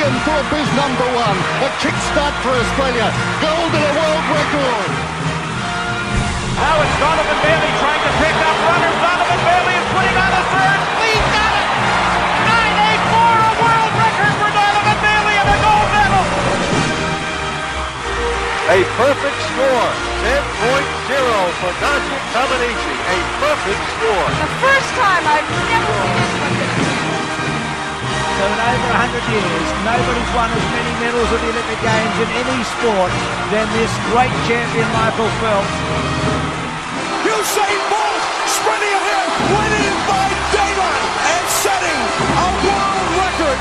Ian Thorpe is number one. A kickstart for Australia. Gold and a world record. Now it's Donovan Bailey trying to pick up runners. Donovan Bailey is putting on a third. He's got it! 9.84, a world record for Donovan Bailey and a gold medal! A perfect score. 10.0 for Nadia Comaneci. A perfect score. The first time I've never seen this. So in over 100 years, nobody's won as many medals at the Olympic Games in any sport than this great champion, Michael Phelps. Usain Bolt sprinting ahead, winning by daylight and setting a world record,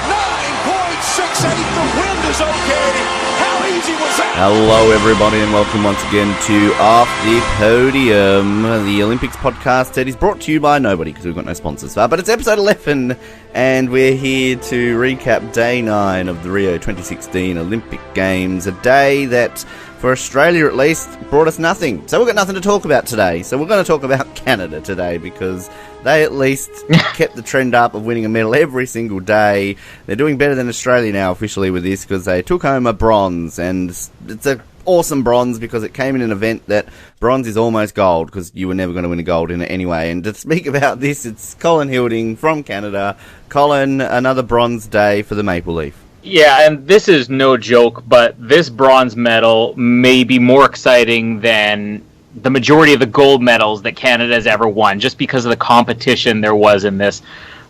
9.68. The wind is okay. How easy was that? Hello everybody and welcome once again to Off the Podium, the Olympics podcast that is brought to you by nobody because we've got no sponsors, but it's episode 11 and we're here to recap day 9 of the Rio 2016 Olympic Games, a day that, for Australia at least, brought us nothing. So we've got nothing to talk about today. So we're going to talk about Canada today because they at least kept the trend up of winning a medal every single day. They're doing better than Australia now officially with this because they took home a bronze, and it's an awesome bronze because it came in an event that bronze is almost gold because you were never going to win a gold in it anyway. And to speak about this, it's Colin Hilding from Canada. Colin, another bronze day for the Maple Leaf. Yeah, and this is no joke, but this bronze medal may be more exciting than the majority of the gold medals that Canada has ever won, just because of the competition there was in this.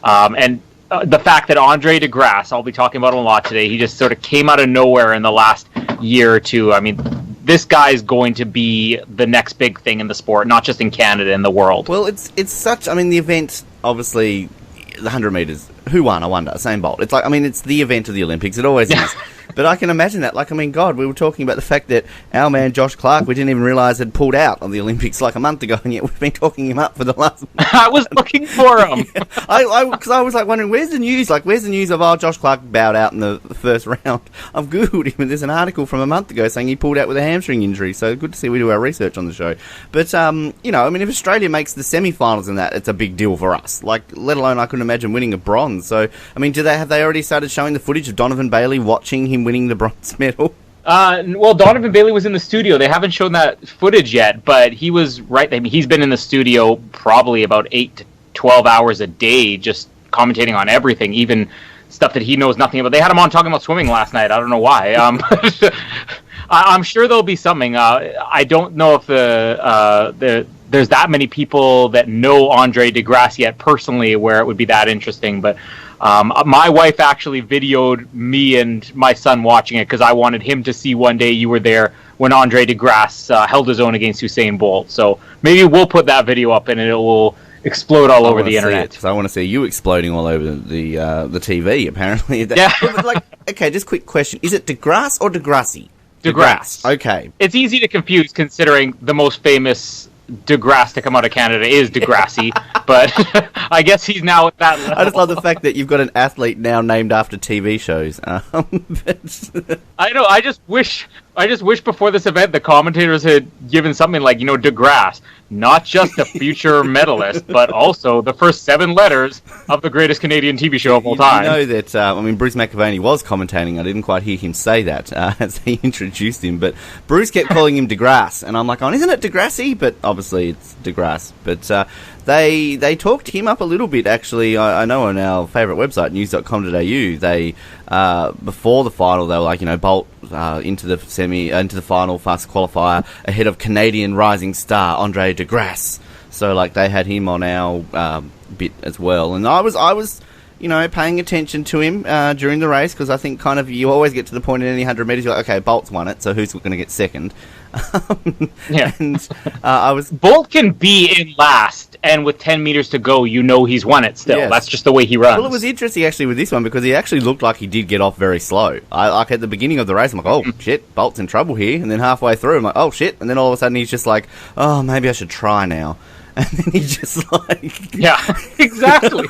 And the fact that Andre de Grasse, I'll be talking about him a lot today, he just sort of came out of nowhere in the last year or two. I mean, this guy is going to be the next big thing in the sport, not just in Canada, in the world. Well, it's such, I mean, the event, obviously, the 100 metres, who won, I wonder? Usain Bolt. It's like, I mean, it's the event of the Olympics. It always is. But I can imagine that. Like, I mean, God, we were talking about the fact that our man Josh Clark, we didn't even realise had pulled out of the Olympics like a month ago, and yet we've been talking him up for the last month. I was looking for him. Because I was like wondering, where's the news? Like, where's the news of, Josh Clark bowed out in the first round? I've Googled him, and there's an article from a month ago saying he pulled out with a hamstring injury. So good to see we do our research on the show. But, you know, I mean, if Australia makes the semi-finals in that, it's a big deal for us. Like, let alone I couldn't imagine winning a bronze. So, I mean, have they already started showing the footage of Donovan Bailey watching him winning the bronze medal? Well, Donovan Bailey was in the studio. They haven't shown that footage yet, but he was right. I mean, he's been in the studio probably about 8 to 12 hours a day, just commentating on everything, even stuff that he knows nothing about. They had him on talking about swimming last night. I don't know why. I'm sure there'll be something. I don't know if there's that many people that know Andre de Grasse yet personally where it would be that interesting, but my wife actually videoed me and my son watching it because I wanted him to see one day you were there when Andre de Grasse held his own against Usain Bolt. So maybe we'll put that video up and it will explode all over the internet. So I want to see you exploding all over the TV, apparently. Yeah. But like, okay, just quick question. Is it de Grasse or de Grasse? De Grasse. Okay. It's easy to confuse considering the most famous de Grasse to come out of Canada is de Grasse, but I guess he's now at that level. I just love the fact that you've got an athlete now named after TV shows. I know. I just wish before this event the commentators had given something like, de Grasse, not just a future medalist, but also the first 7 letters of the greatest Canadian TV show of all time. You know that, Bruce McAvaney was commentating. I didn't quite hear him say that as he introduced him, but Bruce kept calling him de Grasse, and I'm like, isn't it de Grasse? But obviously it's de Grasse. But they talked him up a little bit, actually. I know on our favourite website, news.com.au, they, before the final, they were like, Bolt into the final, fast qualifier, ahead of Canadian rising star Andre de Grasse. So, like, they had him on our bit as well. And I was paying attention to him during the race, because I think kind of you always get to the point in any 100 metres, you're like, okay, Bolt's won it, so who's going to get second? Yeah. And Bolt can be in last, and with 10 meters to go, he's won it still. Yes. That's just the way he runs. Well, it was interesting actually with this one because he actually looked like he did get off very slow. Like at the beginning of the race, I'm like, oh shit, Bolt's in trouble here. And then halfway through, I'm like, oh shit. And then all of a sudden he's just like, oh, maybe I should try now. And then he's just like... Yeah, exactly.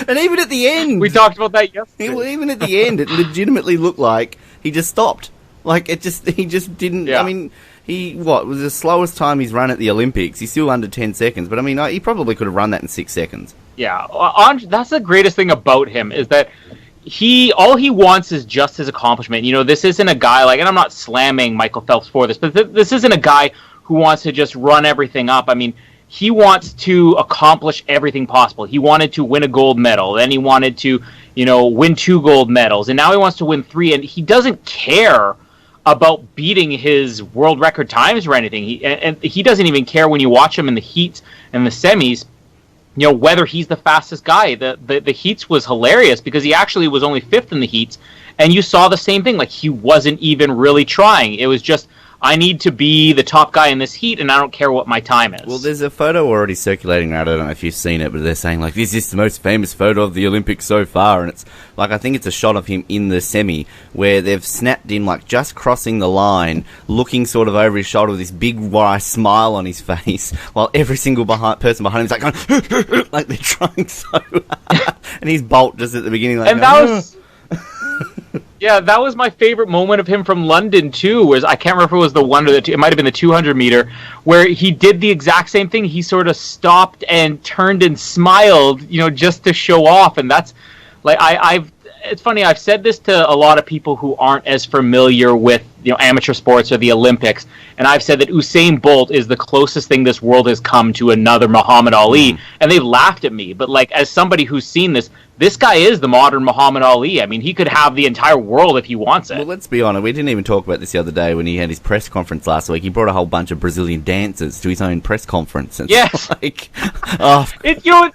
And even at the end... We talked about that yesterday. Well, even at the end, it legitimately looked like he just stopped. Like, he just didn't... Yeah. I mean... was the slowest time he's run at the Olympics. He's still under 10 seconds, but I mean, he probably could have run that in 6 seconds. Yeah, that's the greatest thing about him, is that all he wants is just his accomplishment. You know, this isn't a guy like, and I'm not slamming Michael Phelps for this, but this isn't a guy who wants to just run everything up. I mean, he wants to accomplish everything possible. He wanted to win a gold medal, then he wanted to, you know, win 2 gold medals, and now he wants to win 3, and he doesn't care about beating his world record times or anything. He doesn't even care when you watch him in the heats and the semis, you know, whether he's the fastest guy. The heats was hilarious because he actually was only 5th in the heats, and you saw the same thing. Like, he wasn't even really trying. It was just, I need to be the top guy in this heat, and I don't care what my time is. Well, there's a photo already circulating around. I don't know if you've seen it, but they're saying, like, this is the most famous photo of the Olympics so far. And it's, like, I think it's a shot of him in the semi where they've snapped in, like, just crossing the line, looking sort of over his shoulder with this big, wry smile on his face, while every single person behind him is, like, going, like they're trying so hard. And he's Bolt just at the beginning, like... And that was... Yeah, that was my favorite moment of him from London, too, was, I can't remember if it was the 1 or the 2, it might have been the 200 meter, where he did the exact same thing. He sort of stopped and turned and smiled, you know, just to show off. And that's, like, it's funny, I've said this to a lot of people who aren't as familiar with, you know, amateur sports or the Olympics, and I've said that Usain Bolt is the closest thing this world has come to another Muhammad Ali, and they've laughed at me. But, like, as somebody who's seen this guy is the modern Muhammad Ali. I mean, he could have the entire world if he wants it. Well, let's be honest, we didn't even talk about this the other day when he had his press conference last week. He brought a whole bunch of Brazilian dancers to his own press conference. It's yes. Like, oh. You know,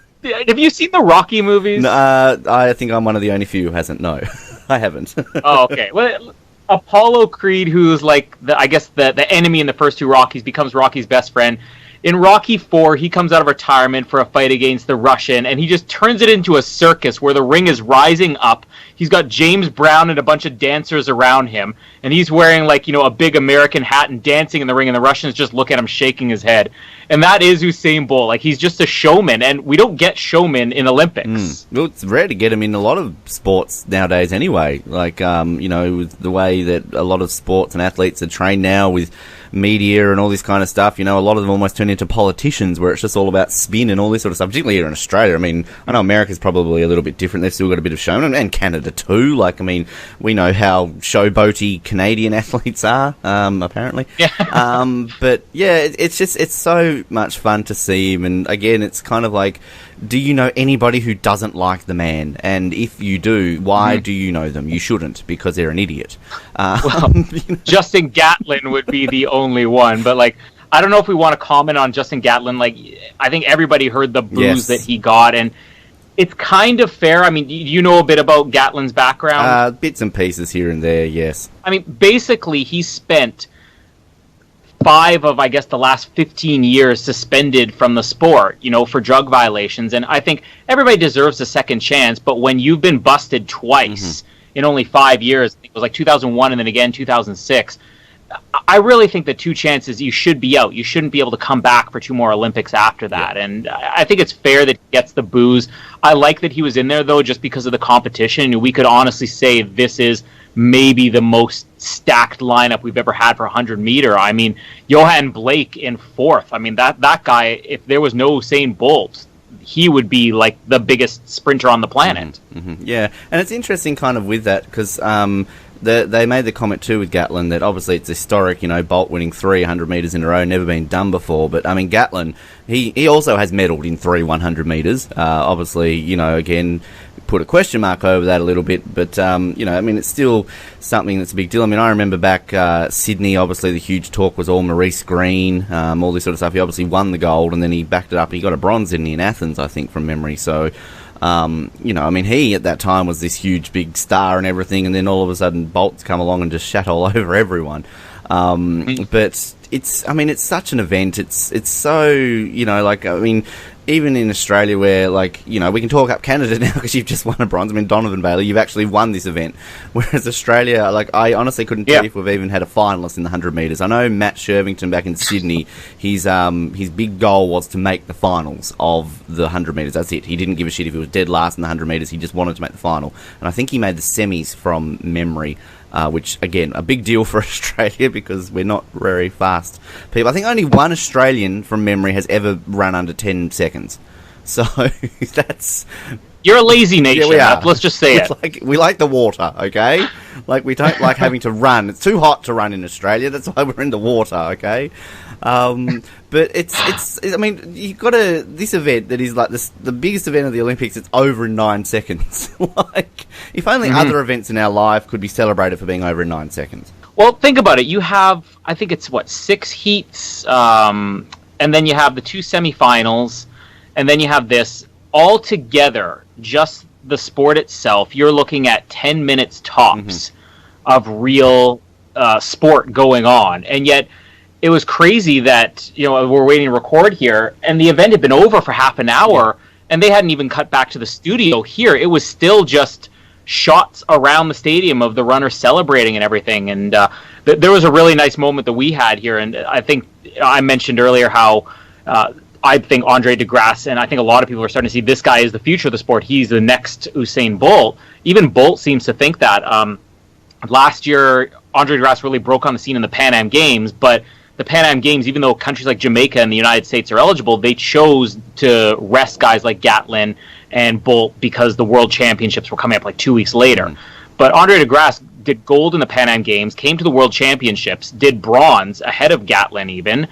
have you seen the Rocky movies? I think I'm one of the only few who hasn't. No, I haven't. Oh, okay. Well, Apollo Creed, who's like, I guess the enemy in the first 2 Rockies, becomes Rocky's best friend. In Rocky 4, he comes out of retirement for a fight against the Russian, and he just turns it into a circus where the ring is rising up. He's got James Brown and a bunch of dancers around him, and he's wearing, like, you know, a big American hat and dancing in the ring, and the Russians just look at him shaking his head. And that is Usain Bolt. Like, he's just a showman, and we don't get showmen in Olympics. Well, it's rare to get him in a lot of sports nowadays anyway. Like, you know, with the way that a lot of sports and athletes are trained now with media and all this kind of stuff, you know, a lot of them almost turn into politicians where it's just all about spin and all this sort of stuff, particularly here in Australia. I mean, I know America's probably a little bit different. They've still got a bit of showman, and Canada too. Like, I mean, we know how showboaty Canadian athletes are, apparently. Yeah. But yeah, it's so much fun to see him. And again, it's kind of like, do you know anybody who doesn't like the man? And if you do, why do you know them? You shouldn't, because they're an idiot. Well, you know. Justin Gatlin would be the only one, but, like, I don't know if we want to comment on Justin Gatlin. Like, I think everybody heard the boos that he got, and it's kind of fair. I mean, you know a bit about Gatlin's background? Bits and pieces here and there, yes. I mean, basically, he spent 5 of, I guess, the last 15 years suspended from the sport, you know, for drug violations. And I think everybody deserves a second chance, but when you've been busted twice in only 5 years, it was like 2001 and then again 2006, I really think the 2 chances, you should be out. You shouldn't be able to come back for 2 more Olympics after that. Yeah. And I think it's fair that he gets the boos. I like that he was in there, though, just because of the competition. We could honestly say this is maybe the most stacked lineup we've ever had for 100 meter. I mean, Johan Blake in 4th. I mean, that guy, if there was no Usain Bolt, he would be like the biggest sprinter on the planet. Yeah, and it's interesting kind of with that, because they made the comment too with Gatlin that obviously it's historic, you know, Bolt winning 300 metres in a row, never been done before. But I mean, Gatlin, he also has medalled in 3 100 metres. Obviously, you know, again, put a question mark over that a little bit, but you know, I mean, it's still something that's a big deal. I mean, I remember back Sydney, obviously the huge talk was all Maurice Green, all this sort of stuff. He obviously won the gold, and then he backed it up. He got a bronze in Athens, I think, from memory. So you know, I mean, he at that time was this huge big star and everything, and then all of a sudden Bolt's come along and just shat all over everyone. But it's, I mean, it's such an event. It's so, you know, like, I mean, even in Australia where, like, you know, we can talk up Canada now because you've just won a bronze. I mean, Donovan Bailey, you've actually won this event. Whereas Australia, like, I honestly couldn't tell you if we've even had a finalist in the 100 metres. I know Matt Shervington back in Sydney, his big goal was to make the finals of the 100 metres. That's it. He didn't give a shit if he was dead last in the 100 metres. He just wanted to make the final. And I think he made the semis from memory. Which, again, a big deal for Australia because we're not very fast people. I think only one Australian from memory has ever run under 10 seconds. So that's You're a lazy nation. Yeah, we are. Let's just say it. We like the water, okay? Like, we don't like having to run. It's too hot to run in Australia. That's why we're in the water, okay? But it's I mean, you've got this event that is like the biggest event of the Olympics. It's over in 9 seconds. Like, if only other events in our life could be celebrated for being over in 9 seconds. Well, think about it. You have, I think it's 6 heats, and then you have the 2 semifinals, and then you have this all together. Just the sport itself, you're looking at 10 minutes tops of real sport going on. And yet it was crazy that, we're waiting to record here, and the event had been over for half an hour, and they hadn't even cut back to the studio here. It was still just shots around the stadium of the runners celebrating and everything. And there was a really nice moment that we had here. And I think I mentioned earlier how I think Andre DeGrasse, and I think a lot of people are starting to see this guy is the future of the sport. He's the next Usain Bolt. Even Bolt seems to think that. Last year, Andre DeGrasse really broke on the scene in the Pan Am Games, but the Pan Am Games, even though countries like Jamaica and the United States are eligible, they chose to rest guys like Gatlin and Bolt because the World Championships were coming up like 2 weeks later. But Andre DeGrasse did gold in the Pan Am Games, came to the World Championships, did bronze ahead of Gatlin even.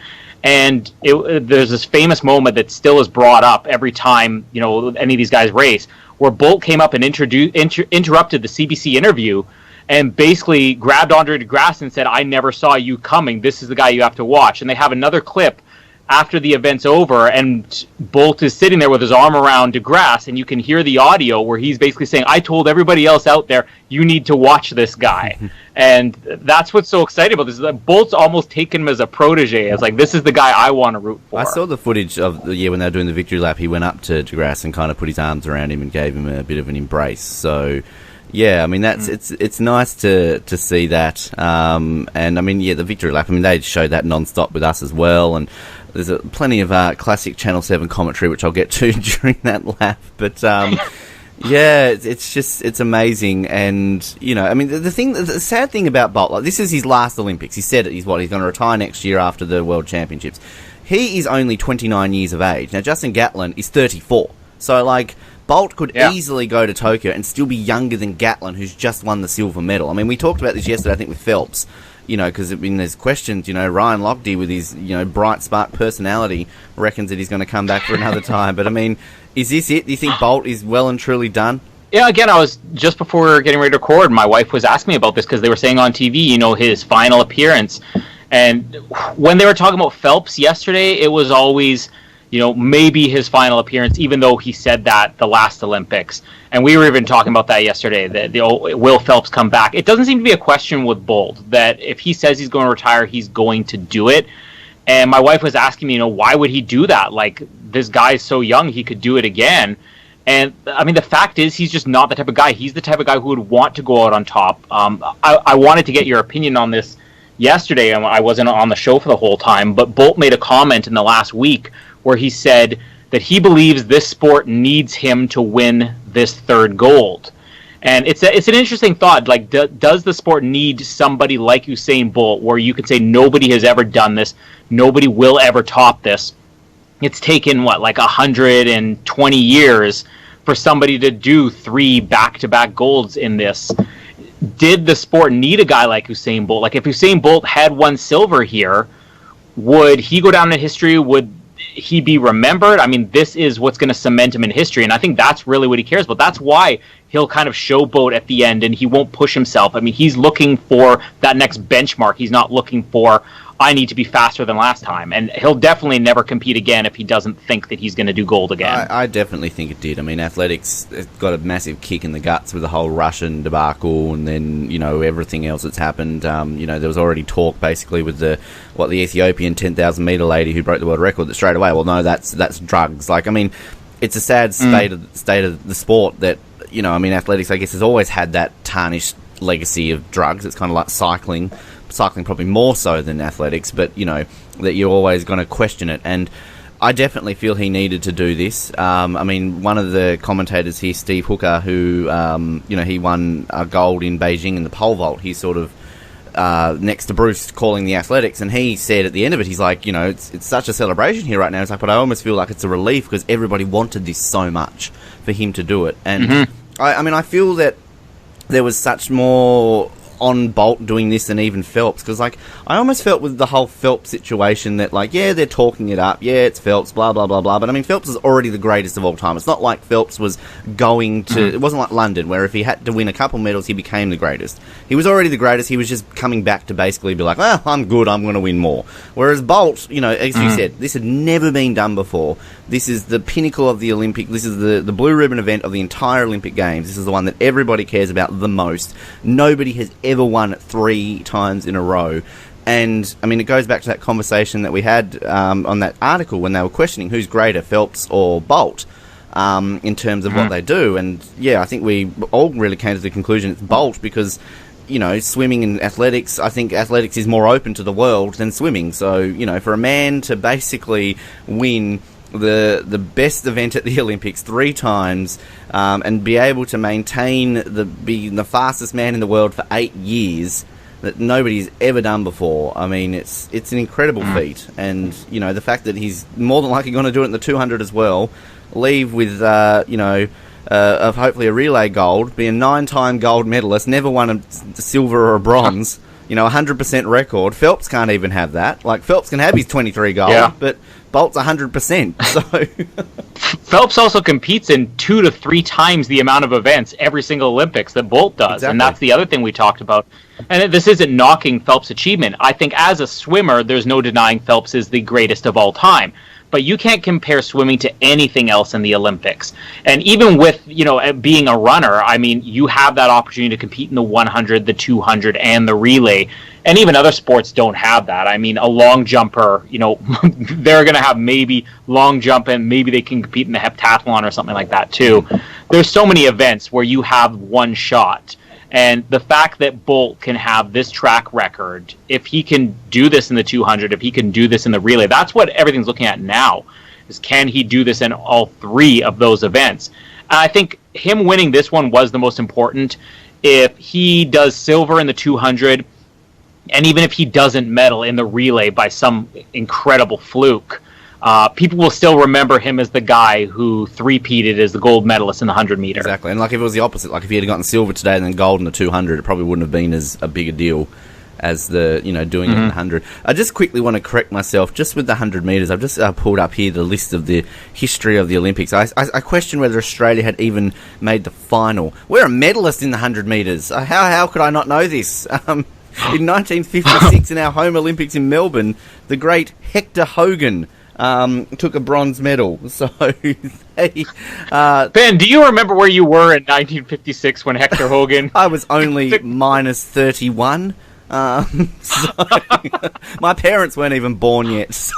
And there's this famous moment that still is brought up every time any of these guys race, where Bolt came up and interrupted the CBC interview and basically grabbed Andre DeGrasse and said, "I never saw you coming. This is the guy you have to watch." And they have another clip after the event's over, and Bolt is sitting there with his arm around DeGrasse, and you can hear the audio where he's basically saying, "I told everybody else out there, you need to watch this guy." And that's what's so exciting about this, is that Bolt's almost taken him as a protege. It's like, this is the guy I want to root for. I saw the footage of the year when they were doing the victory lap. He went up to DeGrasse and kind of put his arms around him and gave him a bit of an embrace. So, yeah, I mean, it's nice to see that. And, I mean, the victory lap, I mean, they showed that non-stop with us as well. And there's plenty of classic Channel 7 commentary, which I'll get to during that lap. But, yeah, it's amazing. And, I mean, the sad thing about Bolt, like, this is his last Olympics. He said he's going to retire next year after the World Championships. He is only 29 years of age. Now, Justin Gatlin is 34. So, like, Bolt could easily go to Tokyo and still be younger than Gatlin, who's just won the silver medal. I mean, we talked about this yesterday, I think, with Phelps. Because there's questions, Ryan Locthe with his, bright, spark personality reckons that he's going to come back for another time. But, I mean, is this it? Do you think Bolt is well and truly done? Yeah, again, I was just before we were getting ready to record, my wife was asking me about this because they were saying on TV, his final appearance. And when they were talking about Phelps yesterday, it was always, maybe his final appearance, even though he said that the last Olympics. And we were even talking about that yesterday, that will Phelps come back? It doesn't seem to be a question with Bolt, that if he says he's going to retire, he's going to do it. And my wife was asking me, why would he do that? Like, this guy's so young, he could do it again. And, I mean, the fact is, he's just not the type of guy. He's the type of guy who would want to go out on top. I wanted to get your opinion on this yesterday, and I wasn't on the show for the whole time, but Bolt made a comment in the last week where he said that he believes this sport needs him to win this third gold. And it's an interesting thought. Like, does the sport need somebody like Usain Bolt, where you could say nobody has ever done this, nobody will ever top this? It's taken, 120 years for somebody to do 3 back-to-back golds in this. Did the sport need a guy like Usain Bolt? Like, if Usain Bolt had won silver here, would he go down in history? Would he be remembered? I mean, this is what's going to cement him in history, and I think that's really what he cares about. That's why he'll kind of showboat at the end, and he won't push himself. I mean, he's looking for that next benchmark. He's not looking for, I need to be faster than last time. And he'll definitely never compete again if he doesn't think that he's going to do gold again. I definitely think it did. I mean, athletics got a massive kick in the guts with the whole Russian debacle, and then, everything else that's happened. There was already talk basically with the Ethiopian 10,000 metre lady who broke the world record, that straight away, well, no, that's drugs. Like, I mean, it's a sad state of the sport that, athletics, I guess, has always had that tarnished legacy of drugs. It's kind of like cycling probably more so than athletics, but, that you're always going to question it. And I definitely feel he needed to do this. I mean, one of the commentators here, Steve Hooker, who, he won a gold in Beijing in the pole vault, he sort of next to Bruce calling the athletics, and he said at the end of it, he's like, it's such a celebration here right now. It's like, but I almost feel like it's a relief because everybody wanted this so much for him to do it. And I feel that there was such more on Bolt doing this than even Phelps, because I almost felt with the whole Phelps situation that they're talking it up, it's Phelps, blah blah blah blah, but Phelps is already the greatest of all time. It's not like Phelps was going to it wasn't like London where if he had to win a couple medals he became the greatest. He was already the greatest. He was just coming back to basically be like, I'm good, I'm going to win more. Whereas Bolt, as you said, this had never been done before. This is the pinnacle of the Olympic. This is the blue ribbon event of the entire Olympic Games. This is the one that everybody cares about the most. Nobody has ever won it 3 times in a row. And, it goes back to that conversation that we had on that article when they were questioning who's greater, Phelps or Bolt, in terms of what they do. And, I think we all really came to the conclusion it's Bolt because, swimming and athletics, I think athletics is more open to the world than swimming. So, for a man to basically win the best event at the Olympics 3 times and be able to maintain being the fastest man in the world for 8 years that nobody's ever done before. It's an incredible feat, and the fact that he's more than likely going to do it in the 200 as well, leave with of hopefully a relay gold, be a 9-time gold medalist, never won a silver or a bronze. 100% record. Phelps can't even have that. Like, Phelps can have his 23 gold, but Bolt's 100%. So Phelps also competes in 2 to 3 times the amount of events every single Olympics that Bolt does. Exactly. And that's the other thing we talked about. And this isn't knocking Phelps' achievement. I think as a swimmer, there's no denying Phelps is the greatest of all time. But you can't compare swimming to anything else in the Olympics. And even with, being a runner, you have that opportunity to compete in the 100, the 200, and the relay. And even other sports don't have that. A long jumper, they're going to have maybe long jump and maybe they can compete in the heptathlon or something like that too. There's so many events where you have one shot. And the fact that Bolt can have this track record, if he can do this in the 200, if he can do this in the relay, that's what everything's looking at now, is can he do this in all 3 of those events? And I think him winning this one was the most important. If he does silver in the 200, and even if he doesn't medal in the relay by some incredible fluke, people will still remember him as the guy who three-peated as the gold medalist in the 100-meter. Exactly, and if it was the opposite, if he had gotten silver today and then gold in the 200, it probably wouldn't have been as a big a deal as the, doing it in the 100. I just quickly want to correct myself, just with the 100 metres. I've just pulled up here the list of the history of the Olympics. I question whether Australia had even made the final. We're a medalist in the 100 metres. How could I not know this? In 1956, in our home Olympics in Melbourne, the great Hector Hogan took a bronze medal. So they, Ben, do you remember where you were in 1956 when Hector Hogan? I was only minus 31. So my parents weren't even born yet. So,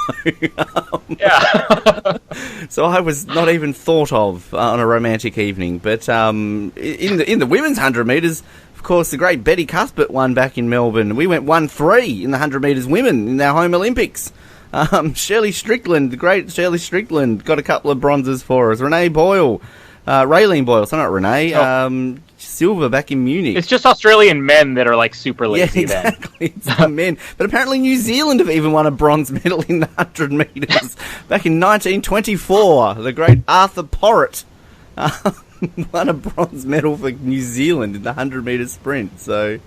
so I was not even thought of on a romantic evening. But in the women's 100 metres, of course, the great Betty Cuthbert won back in Melbourne. We went 1-3 in the 100 metres women in our home Olympics. Shirley Strickland, the great Shirley Strickland, got a couple of bronzes for us. Renee Boyle, Raylene Boyle, so not Renee, silver back in Munich. It's just Australian men that are super lazy. Yeah, exactly. It's the men. But apparently New Zealand have even won a bronze medal in the 100 metres. Back in 1924, the great Arthur Porritt won a bronze medal for New Zealand in the 100 metre sprint. So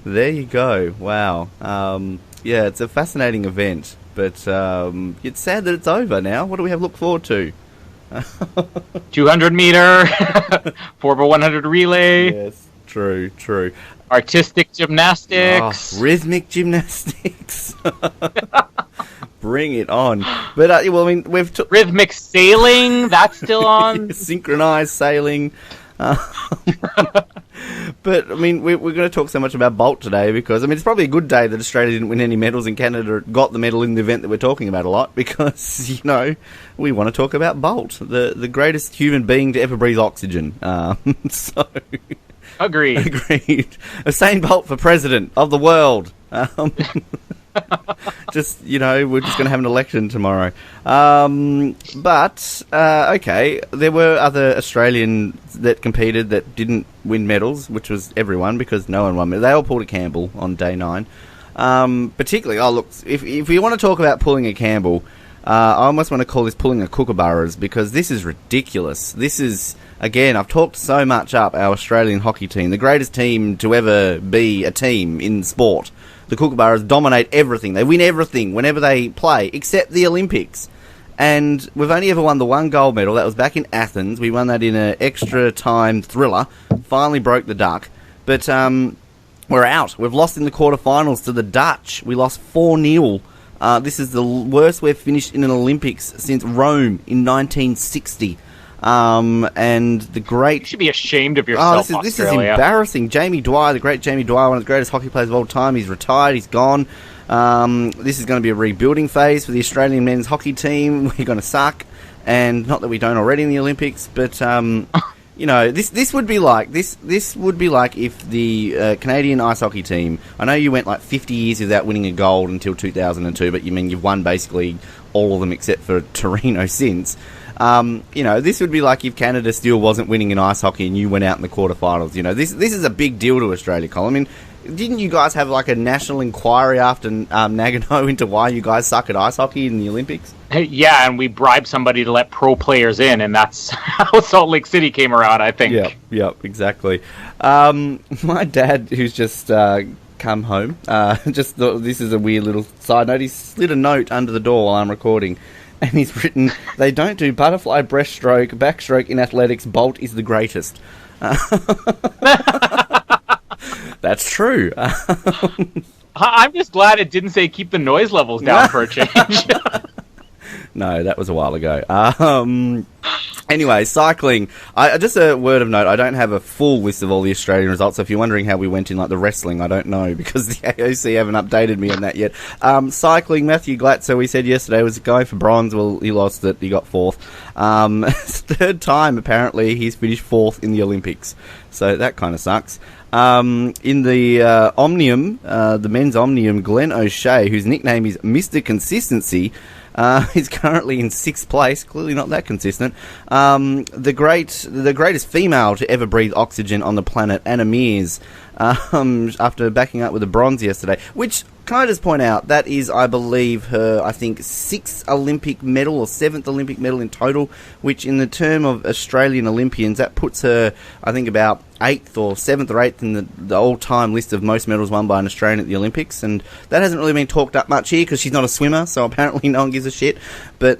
there you go. Wow. Yeah, it's a fascinating event. But it's sad that it's over now. What do we have to look forward to? 200 meter, 4x100 relay. Yes, true. Artistic gymnastics. Oh, rhythmic gymnastics. Bring it on. But, we've... Rhythmic sailing, that's still on. Synchronized sailing. But, we're going to talk so much about Bolt today because, it's probably a good day that Australia didn't win any medals and Canada got the medal in the event that we're talking about a lot because, we want to talk about Bolt, the greatest human being to ever breathe oxygen. So... Agreed. Usain Bolt for president of the world. Just, we're just going to have an election tomorrow. But okay, there were other Australians that competed that didn't win medals, which was everyone, because no one won medals. They all pulled a Campbell on day 9. Particularly, if we want to talk about pulling a Campbell, I almost want to call this pulling a Kookaburras, because this is ridiculous. This is, again, I've talked so much up our Australian hockey team, the greatest team to ever be a team in sport. The Kookaburras dominate everything. They win everything whenever they play, except the Olympics. And we've only ever won the one gold medal. That was back in Athens. We won that in an extra time thriller. Finally broke the duck. But we're out. We've lost in the quarterfinals to the Dutch. We lost 4-0. This is the worst we've finished in an Olympics since Rome in 1960. And the great... You should be ashamed of yourself, this is embarrassing. Jamie Dwyer, the great Jamie Dwyer, one of the greatest hockey players of all time. He's retired. He's gone. This is going to be a rebuilding phase for the Australian men's hockey team. We're going to suck. And not that we don't already in the Olympics, but... this would be like this would be like if the Canadian ice hockey team. I know you went like 50 years without winning a gold until 2002, but you've won basically all of them except for Torino since. This would be like if Canada still wasn't winning in ice hockey and you went out in the quarterfinals. This is a big deal to Australia, Colin. I mean, didn't you guys have like a national inquiry after Nagano into why you guys suck at ice hockey in the Olympics? Yeah, and we bribed somebody to let pro players in, and that's how Salt Lake City came around, I think. Yeah, exactly. My dad, who's just come home, just thought this is a weird little side note. He slid a note under the door while I'm recording, and he's written, "They don't do butterfly breaststroke, backstroke in athletics. Bolt is the greatest." That's true. I'm just glad it didn't say keep the noise levels down for a change. No, that was a while ago. Anyway, cycling. Just a word of note, I don't have a full list of all the Australian results, so if you're wondering how we went in like the wrestling, I don't know, because the AOC haven't updated me on that yet. Cycling, Matthew Glatzer, we said yesterday, was going for bronze. Well, he lost it. He got 4th. Third time, apparently, he's finished 4th in the Olympics. So that kind of sucks. In the Omnium, the men's Omnium, Glenn O'Shea, whose nickname is Mr. Consistency, is currently in 6th place. Clearly not that consistent. The greatest female to ever breathe oxygen on the planet, Anna Meares, after backing up with a bronze yesterday. Which, can I just point out, that is, I believe, her, 6th Olympic medal or 7th Olympic medal in total, which in the term of Australian Olympians, that puts her, I think, about 8th or 7th or 8th in the all-time list of most medals won by an Australian at the Olympics, and that hasn't really been talked up much here because she's not a swimmer, so apparently no one gives a shit. But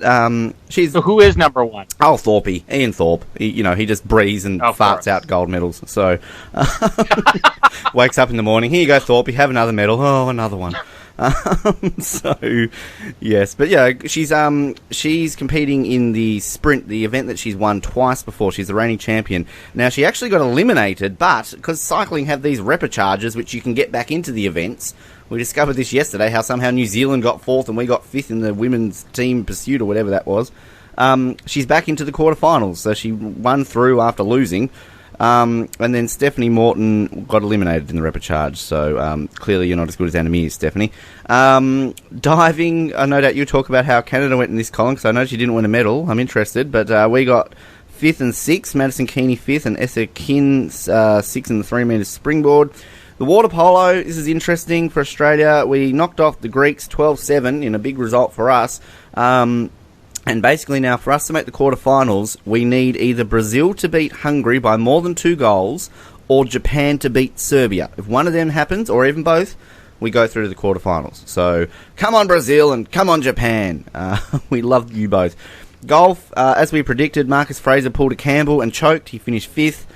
she's... So who is number 1? Oh, Thorpe. Ian Thorpe. He just breathes and farts out gold medals. So wakes up in the morning, here you go, Thorpe, have another medal. Oh, another one. So, yes, but yeah, she's competing in the sprint, the event that she's won twice before. She's the reigning champion. Now, she actually got eliminated, but because cycling have these repechauges, which you can get back into the events. We discovered this yesterday, how somehow New Zealand got 4th and we got 5th in the women's team pursuit or whatever that was. She's back into the quarterfinals, so she won through after losing. And then Stephanie Morton got eliminated in the repechage, so clearly you're not as good as Anna Meares, Stephanie. Diving, no doubt you'll talk about how Canada went in this, Colin, because I know she didn't win a medal. I'm interested, but we got 5th and 6th, Madison Keeney 5th, and Essa Kin 6th in the 3 metres springboard. The water polo, this is interesting for Australia. We knocked off the Greeks 12-7 in a big result for us. And basically now, for us to make the quarterfinals, we need either Brazil to beat Hungary by more than 2 goals, or Japan to beat Serbia. If one of them happens, or even both, we go through to the quarterfinals. So, come on Brazil and come on Japan. We love you both. Golf, as we predicted, Marcus Fraser pulled a Campbell and choked. He finished 5th.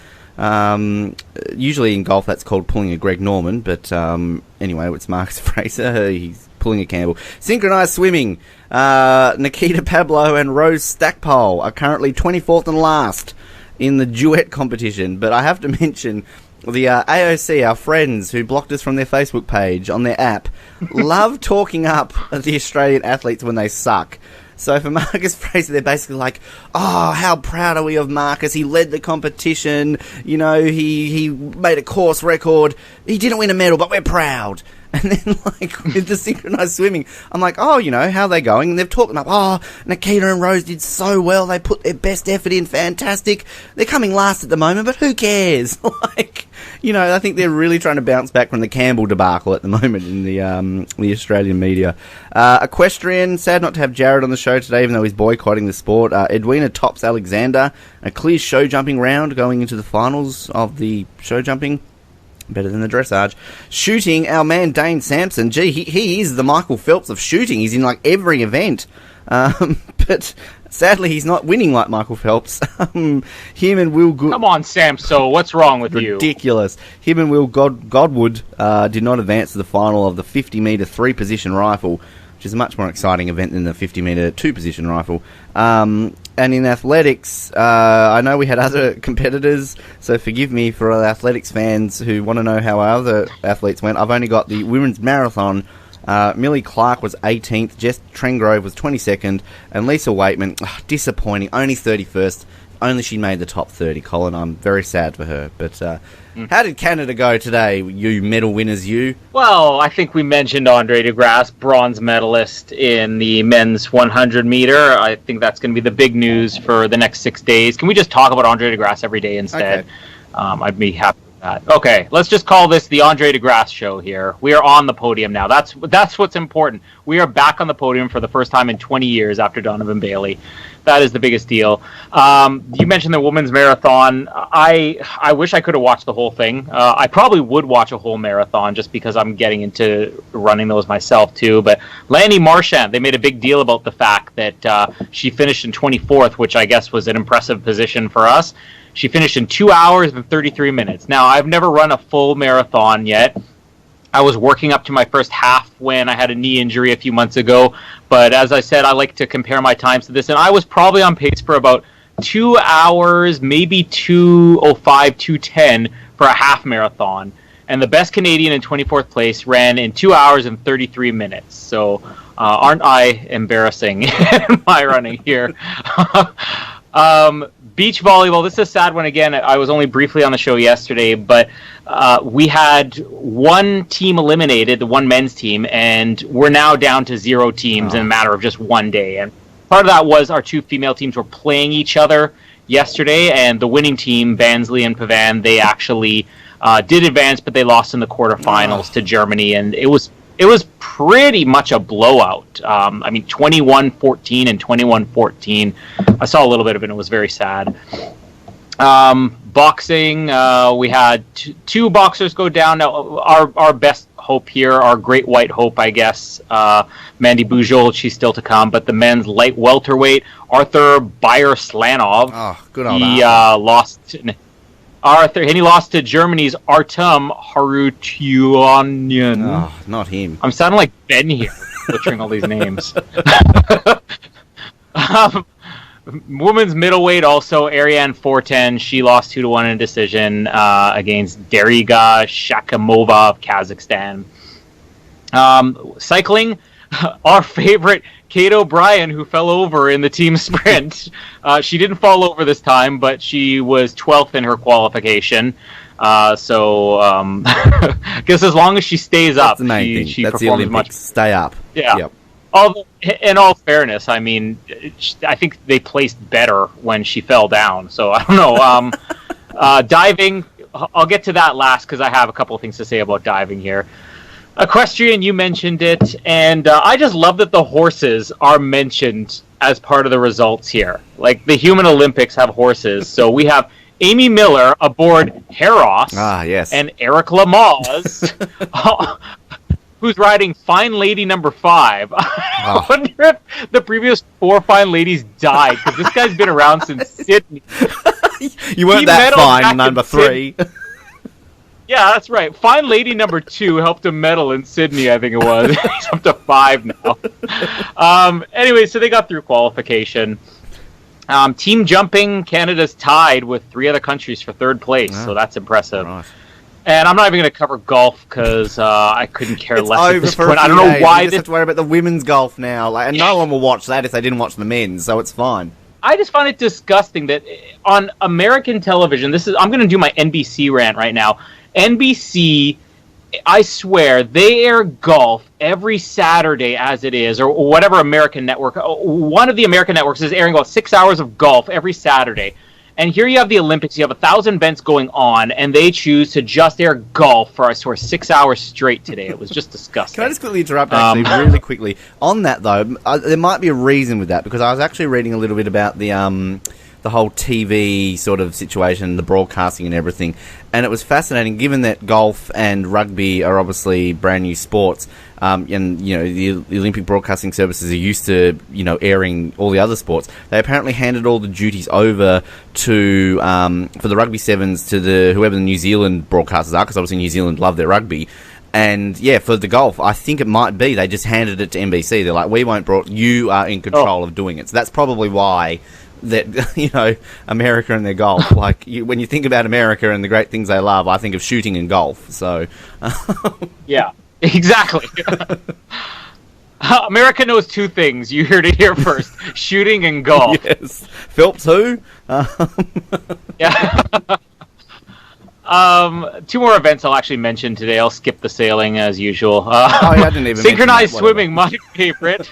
Usually in golf that's called pulling a Greg Norman, but anyway, it's Marcus Fraser. He's pulling a Campbell. Synchronised swimming. Nikita Pablo and Rose Stackpole are currently 24th and last in the duet competition. But I have to mention the AOC, our friends who blocked us from their Facebook page on their app, love talking up the Australian athletes when they suck. So for Marcus Fraser, they're basically like, oh, how proud are we of Marcus? He led the competition. You know, he made a course record. He didn't win a medal, but we're proud. And then, like, with the synchronized swimming, I'm like, oh, you know, how are they going? And they've talked about, oh, Nikita and Rose did so well. They put their best effort in. Fantastic. They're coming last at the moment, but who cares? Like, you know, I think they're really trying to bounce back from the Campbell debacle at the moment in the Australian media. Equestrian, sad not to have Jared on the show today, even though he's boycotting the sport. Edwina tops Alexander. A clear show jumping round going into the finals of the show jumping. Better than the dressage. Shooting, our man Dane Sampson. Gee, he is the Michael Phelps of shooting. He's in like every event. But sadly, he's not winning like Michael Phelps. Him and Will Come on, Samso. What's wrong with you? Ridiculous. Him and Will Godwood did not advance to the final of the 50-metre 3-position rifle, which is a much more exciting event than the 50-metre 2-position rifle. And in athletics, I know we had other competitors, so forgive me for all athletics fans who want to know how our other athletes went. I've only got the women's marathon. Millie Clark was 18th, Jess Trengrove was 22nd, and Lisa Waitman, disappointing, only 31st. Only she made the top 30, Colin. I'm very sad for her. But how did Canada go today, you medal winners, you? Well, I think we mentioned Andre DeGrasse, bronze medalist in the men's 100 meter. I think that's going to be the big news for the next 6 days. Can we just talk about Andre DeGrasse every day instead? Okay. I'd be happy with that. Okay, let's just call this the Andre DeGrasse show here. We are on the podium now. That's what's important. We are back on the podium for the first time in 20 years after Donovan Bailey. That is the biggest deal. You mentioned the women's marathon. I wish I could have watched the whole thing. I probably would watch a whole marathon just because I'm getting into running those myself too. But Lanny Marchand, they made a big deal about the fact that she finished in 24th, which I guess was an impressive position for us. She finished in 2 hours and 33 minutes. Now, I've never run a full marathon yet. I was working up to my first half when I had a knee injury a few months ago. But as I said, I like to compare my times to this. And I was probably on pace for about 2 hours, maybe 2:05, 2:10 for a half marathon. And the best Canadian in 24th place ran in 2 hours and 33 minutes. So aren't I embarrassing in my running here? Beach volleyball, this is a sad one again. I was only briefly on the show yesterday, but we had one team eliminated, the one men's team, and we're now down to 0 teams in a matter of just 1 day. And part of that was our 2 female teams were playing each other yesterday, and the winning team, Bansley and Pavan, they actually did advance, but they lost in the quarterfinals to Germany, and it was pretty much a blowout. 21-14 and 21-14. I saw a little bit of it, and it was very sad. Boxing, we had 2 boxers go down. Now, our best hope here, our great white hope, I guess, Mandy Bujol, she's still to come, but the men's light welterweight, Arthur Bayer-Slanov, good old he lost... Arthur, and he lost to Germany's Artem Harutyunyan. Oh, not him. I'm sounding like Ben here, butchering all these names. Women's middleweight also, Ariane Fortin. She lost 2-1 in a decision against Dariga Shakimova of Kazakhstan. Cycling, our favorite Kate O'Brien, who fell over in the team sprint. She didn't fall over this time, but she was 12th in her qualification. I guess as long as she stays up, the main thing. She That's the performs Olympics. much. Stay up. Yeah. Yep. In all fairness, I mean, I think they placed better when she fell down. So I don't know. Diving, I'll get to that last because I have a couple of things to say about diving here. Equestrian, you mentioned it, and I just love that the horses are mentioned as part of the results here. Like, the Human Olympics have horses, so we have Amy Miller aboard Heros, yes. and Eric Lamaze, who's riding Fine Lady number 5. I wonder if the previous 4 Fine Ladies died, because this guy's been around since Sydney. You weren't that fine, number 3. Yeah, that's right. Fine Lady number 2 helped him medal in Sydney, I think it was. He's up to 5 now. Anyway, so they got through qualification. Team jumping, Canada's tied with 3 other countries for 3rd place, so that's impressive. Right. And I'm not even going to cover golf because I couldn't care less at this point. I don't know why. You just have to worry about the women's golf now, and no one will watch that if they didn't watch the men's, so it's fine. I just find it disgusting that on American television, I'm going to do my NBC rant right now. NBC I swear, they air golf every Saturday as it is, or whatever American network. One of the American networks is airing about 6 hours of golf every Saturday. And here you have the Olympics, you have 1,000 events going on, and they choose to just air golf for, I swear, 6 hours straight today. It was just disgusting. Can I just quickly interrupt, actually, really quickly? On that, though, there might be a reason with that, because I was actually reading a little bit about the whole TV sort of situation, the broadcasting and everything, and it was fascinating, given that golf and rugby are obviously brand new sports, and, you know, the Olympic broadcasting services are used to, you know, airing all the other sports. They apparently handed all the duties over to, for the rugby sevens, to whoever the New Zealand broadcasters are, because obviously New Zealand love their rugby. And, yeah, for the golf, I think it might be they just handed it to NBC. They're like, we won't you are in control of doing it. So that's probably why that, you know, America and their golf. Like, when you think about America and the great things they love, I think of shooting and golf. So, yeah, exactly. America knows two things. You heard it here first: shooting and golf. Yes, Phelps who? Yeah. Two more events I'll actually mention today. I'll skip the sailing as usual. I didn't even synchronized swimming, my favorite.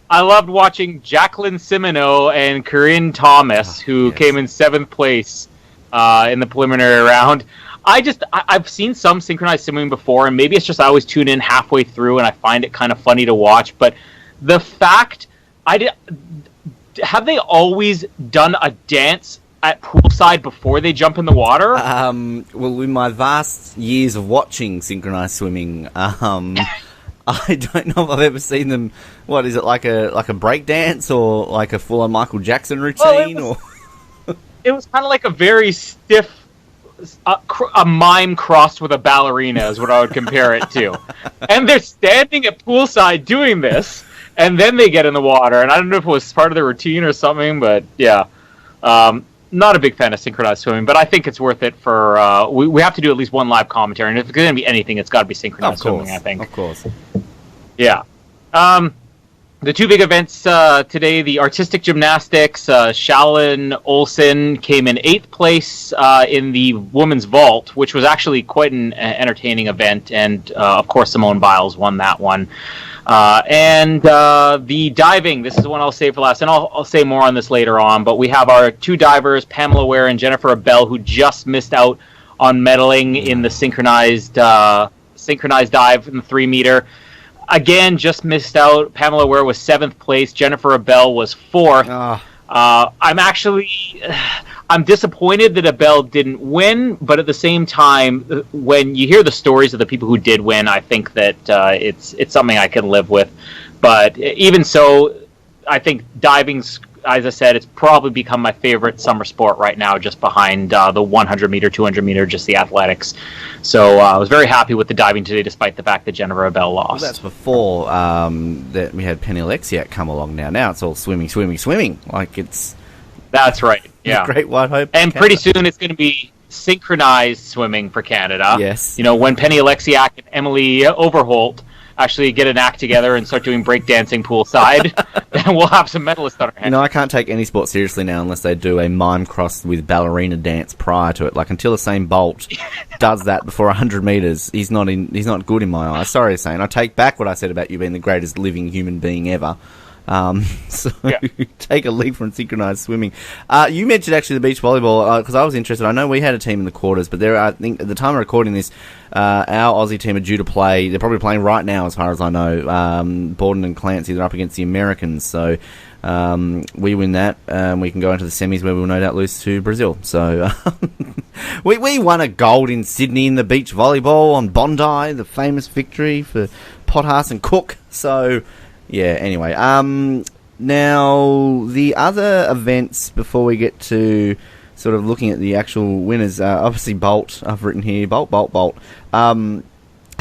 I loved watching Jacqueline Simoneau and Corinne Thomas, who came in 7th place in the preliminary round. I've seen some synchronized swimming before, and maybe it's just I always tune in halfway through, and I find it kind of funny to watch. But the fact, have they always done a dance at poolside before they jump in the water? Well, in my vast years of watching synchronized swimming, I don't know if I've ever seen them. What is it, like a break dance or like a full-on Michael Jackson routine? It was kind of like a very stiff, a mime crossed with a ballerina is what I would compare it to. And they're standing at poolside doing this, and then they get in the water. And I don't know if it was part of their routine or something, but yeah. Not a big fan of synchronized swimming, but I think it's worth it for... we have to do at least one live commentary, and if it's going to be anything, it's got to be synchronized swimming, I think. Of course. Yeah. The two big events today, the artistic gymnastics, Shalyn Olsen came in 8th place in the women's vault, which was actually quite an entertaining event, and of course Simone Biles won that one. And the diving, this is the one I'll save for last, and I'll say more on this later on, but we have our two divers, Pamela Ware and Jennifer Abel, who just missed out on medaling in the synchronized dive in the 3-meter. Again, just missed out. Pamela Ware was 7th place. Jennifer Abel was 4th. I'm disappointed that Abel didn't win, but at the same time, when you hear the stories of the people who did win, I think that it's something I can live with. But even so, I think diving's, as I said, it's probably become my favorite summer sport right now, just behind the 100-meter, 200-meter, just the athletics. So I was very happy with the diving today, despite the fact that Jennifer Abel lost. Well, that's before that we had Penny Alexiak come along now. Now it's all swimming. Like it's... That's right, yeah. Great White Hope. And pretty soon it's going to be synchronized swimming for Canada. Yes. You know, when Penny Alexiak and Emily Overholt actually get an act together and start doing breakdancing poolside, then we'll have some medalists on our hands. You know, I can't take any sport seriously now unless they do a mime cross with ballerina dance prior to it. Like, until Usain Bolt does that before 100 metres, he's not good in my eyes. Sorry, Usain. I take back what I said about you being the greatest living human being ever. Take a leap from synchronized swimming. You mentioned actually the beach volleyball because I was interested. I know we had a team in the quarters, but I think at the time of recording this, our Aussie team are due to play. They're probably playing right now, as far as I know. Borden and Clancy, they're up against the Americans. So we win that, we can go into the semis where we'll no doubt lose to Brazil. So we won a gold in Sydney in the beach volleyball on Bondi, the famous victory for Pothas and Cook. So. Yeah, anyway. Now, the other events, before we get to sort of looking at the actual winners, obviously Bolt, I've written here, Bolt.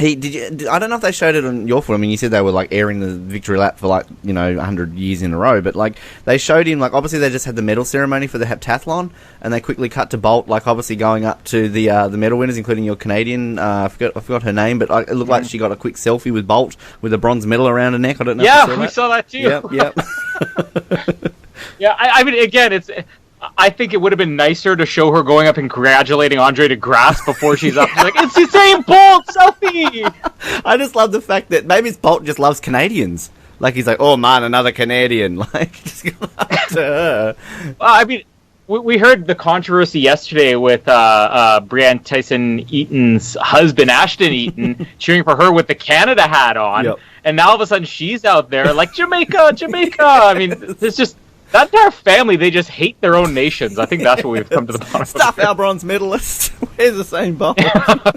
I don't know if they showed it on your foot. I mean, you said they were, like, airing the victory lap for, like, 100 years in a row. But, like, they showed him, like, obviously they just had the medal ceremony for the heptathlon, and they quickly cut to Bolt, like, obviously going up to the medal winners, including your Canadian, I forgot her name, but it looked like she got a quick selfie with Bolt with a bronze medal around her neck. I don't know if you saw that. Saw that too. Yep. Yeah, I mean, again, I think it would have been nicer to show her going up and congratulating Andre DeGrasse before she's up. She's like, it's Usain Bolt, selfie! I just love the fact that maybe Bolt just loves Canadians. Like, he's like, oh man, another Canadian. Like, just go up to her. Well, I mean, we heard the controversy yesterday with Brianne Tyson-Eaton's husband, Ashton Eaton, cheering for her with the Canada hat on. Yep. And now all of a sudden she's out there like, Jamaica, Jamaica! I mean, it's just... That entire family, they just hate their own nations. I think that's what we've come to the bottom of. Stuff our bronze medalist. Where's the same Bolt? But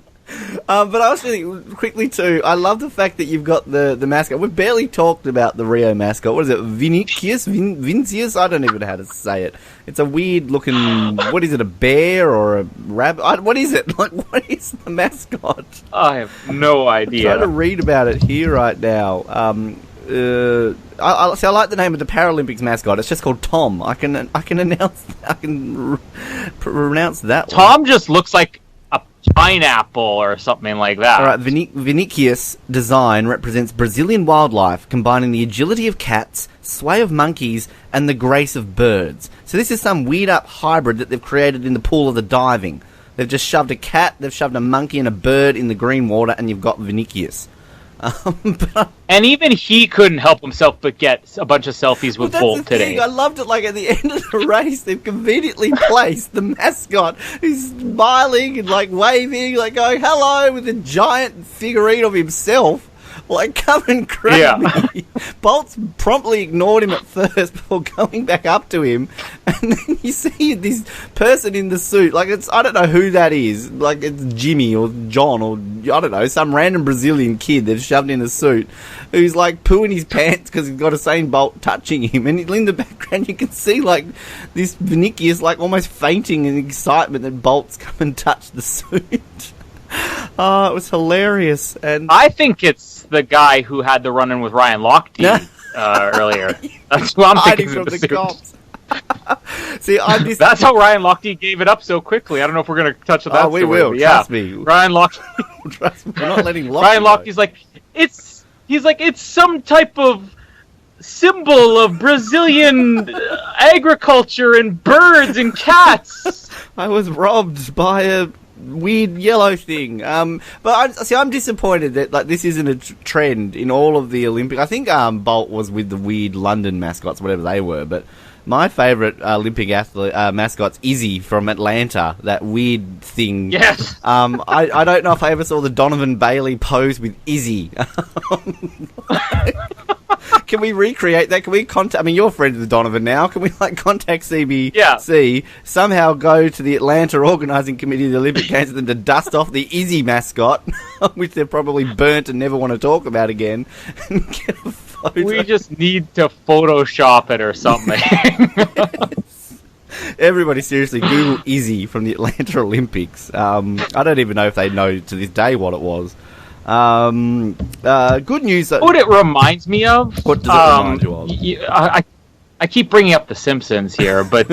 I was thinking quickly too, I love the fact that you've got the mascot. We've barely talked about the Rio mascot. What is it? Vincius? I don't even know how to say it. It's a weird looking, what is it, a bear or a rabbit? What is it? Like, what is the mascot? I have no idea. I'm trying to read about it here right now. I like the name of the Paralympics mascot. It's just called Tom. I can pronounce that one. Tom just looks like a pineapple or something like that. All right, Vinicius design represents Brazilian wildlife, combining the agility of cats, sway of monkeys, and the grace of birds. So this is some weird-up hybrid that they've created in the pool of the diving. They've just shoved a cat, they've shoved a monkey and a bird in the green water, and you've got Vinicius. And even he couldn't help himself but get a bunch of selfies with Bolt today. I loved it. Like, at the end of the race, they've conveniently placed the mascot who's smiling and like waving, like going hello with a giant figurine of himself. Like, come and grab me. Bolt's promptly ignored him at first before going back up to him. And then you see this person in the suit. Like, I don't know who that is. Like, it's Jimmy or John or, I don't know, some random Brazilian kid they've shoved in a suit who's, like, pooing his pants because he's got Usain Bolt touching him. And in the background, you can see, like, this Vinicius, like, almost fainting in excitement that Bolt's come and touched the suit. Oh, it was hilarious. And I think it's the guy who had the run-in with Ryan Lochte earlier. That's what I'm thinking from of the the suit. cops. See, That's how Ryan Lochte gave it up so quickly. I don't know if we're going to touch on that. We story, will. but Trust me. Ryan Lochte. Trust me. We're not letting Lochte Ryan go. Lochte's like, it's some type of symbol of Brazilian agriculture and birds and cats. I was robbed by a weird yellow thing. But I'm disappointed that like this isn't a trend in all of the Olympics. I think Bolt was with the weird London mascots, whatever they were. But my favourite Olympic athlete mascot's Izzy from Atlanta. That weird thing. Yes. I don't know if I ever saw the Donovan Bailey pose with Izzy. Can we recreate that? Can we contact... I mean, you're friends with Donovan now. Can we, like, contact CBC, somehow go to the Atlanta Organising Committee of the Olympic Games and then to dust off the Izzy mascot, which they're probably burnt and never want to talk about again, and get a photo. We just need to Photoshop it or something. Everybody, seriously, Google Izzy from the Atlanta Olympics. I don't even know if they know to this day what it was. Good news. What it reminds me of? What does it remind you of? I keep bringing up The Simpsons here, but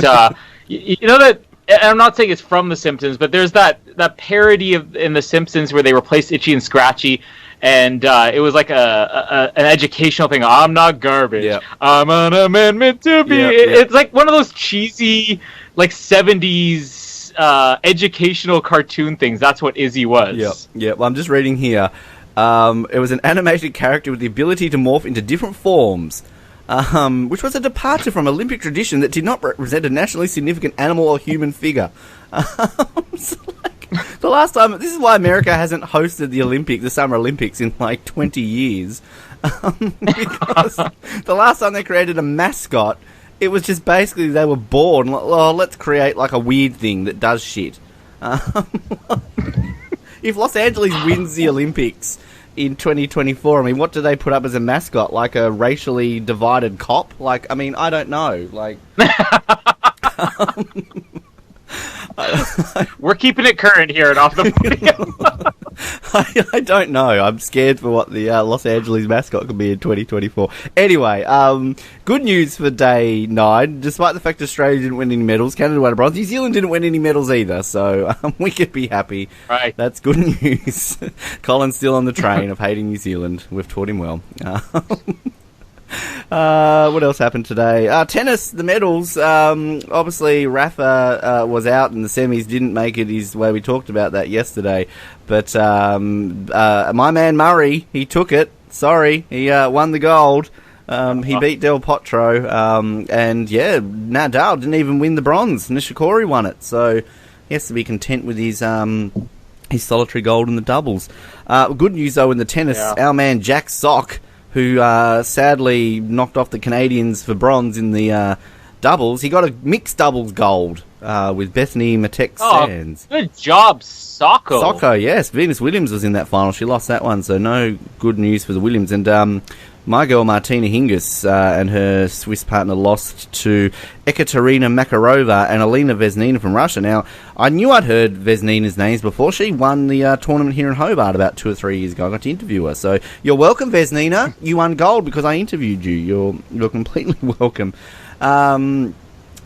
you know that, and I'm not saying it's from The Simpsons, but there's that parody in The Simpsons where they replaced Itchy and Scratchy, and it was like an educational thing. I'm not garbage. Yep. I'm an amendment to be. Yep, It's like one of those cheesy, like 70s. Educational cartoon things. That's what Izzy was. Yeah. Well, I'm just reading here. It was an animated character with the ability to morph into different forms, which was a departure from Olympic tradition that did not represent a nationally significant animal or human figure. So, like, the last time, this is why America hasn't hosted the Summer Olympics in like 20 years, because the last time they created a mascot, it was just basically they were bored. Oh, let's create like a weird thing that does shit. If Los Angeles wins the Olympics in 2024, I mean, what do they put up as a mascot? Like a racially divided cop? Like, I mean, I don't know. Like, we're keeping it current here and off the podium. I don't know. I'm scared for what the Los Angeles mascot could be in 2024. Anyway, good news for day 9. Despite the fact Australia didn't win any medals, Canada won a bronze, New Zealand didn't win any medals either, so we could be happy. Right. That's good news. Colin's still on the train of hating New Zealand. We've taught him well. What else happened today? Tennis, the medals. Obviously, Rafa was out in the semis, didn't make it his way. We talked about that yesterday. But my man Murray, he took it. Sorry, he won the gold. He beat Del Potro. And yeah, Nadal didn't even win the bronze. Nishikori won it. So he has to be content with his solitary gold in the doubles. Good news, though, in the tennis, our man Jack Sock, who sadly knocked off the Canadians for bronze in the doubles. He got a mixed doubles gold with Bethany Matek-Sands. Good job, Socko. Socko, yes. Venus Williams was in that final. She lost that one, so no good news for the Williams. And my girl Martina Hingis and her Swiss partner lost to Ekaterina Makarova and Alina Vesnina from Russia. Now, I knew I'd heard Vesnina's names before. She won the tournament here in Hobart about 2 or 3 years ago. I got to interview her. So you're welcome, Vesnina. You won gold because I interviewed you. You're completely welcome. But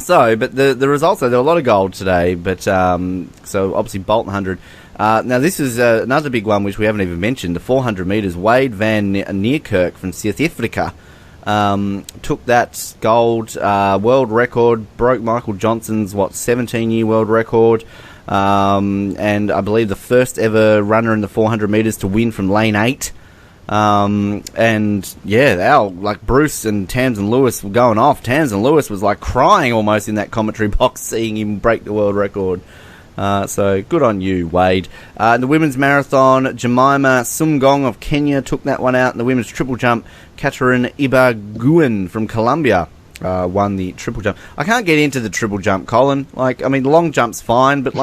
the results, there were a lot of gold today. But so obviously Bolton 100. Now this is another big one which we haven't even mentioned. The 400 metres. Wade van Niekerk from South Africa took that gold world record, broke Michael Johnson's 17-year world record, and I believe the first ever runner in the 400 metres to win from lane 8. And yeah, Bruce and Tamsin Lewis were going off. Tamsin Lewis was like crying almost in that commentary box seeing him break the world record. So good on you, Wade. In the women's marathon, Jemima Sumgong of Kenya took that one out. In the women's triple jump, Catherine Ibaguin from Colombia won the triple jump. I can't get into the triple jump, Colin. The long jump's fine, but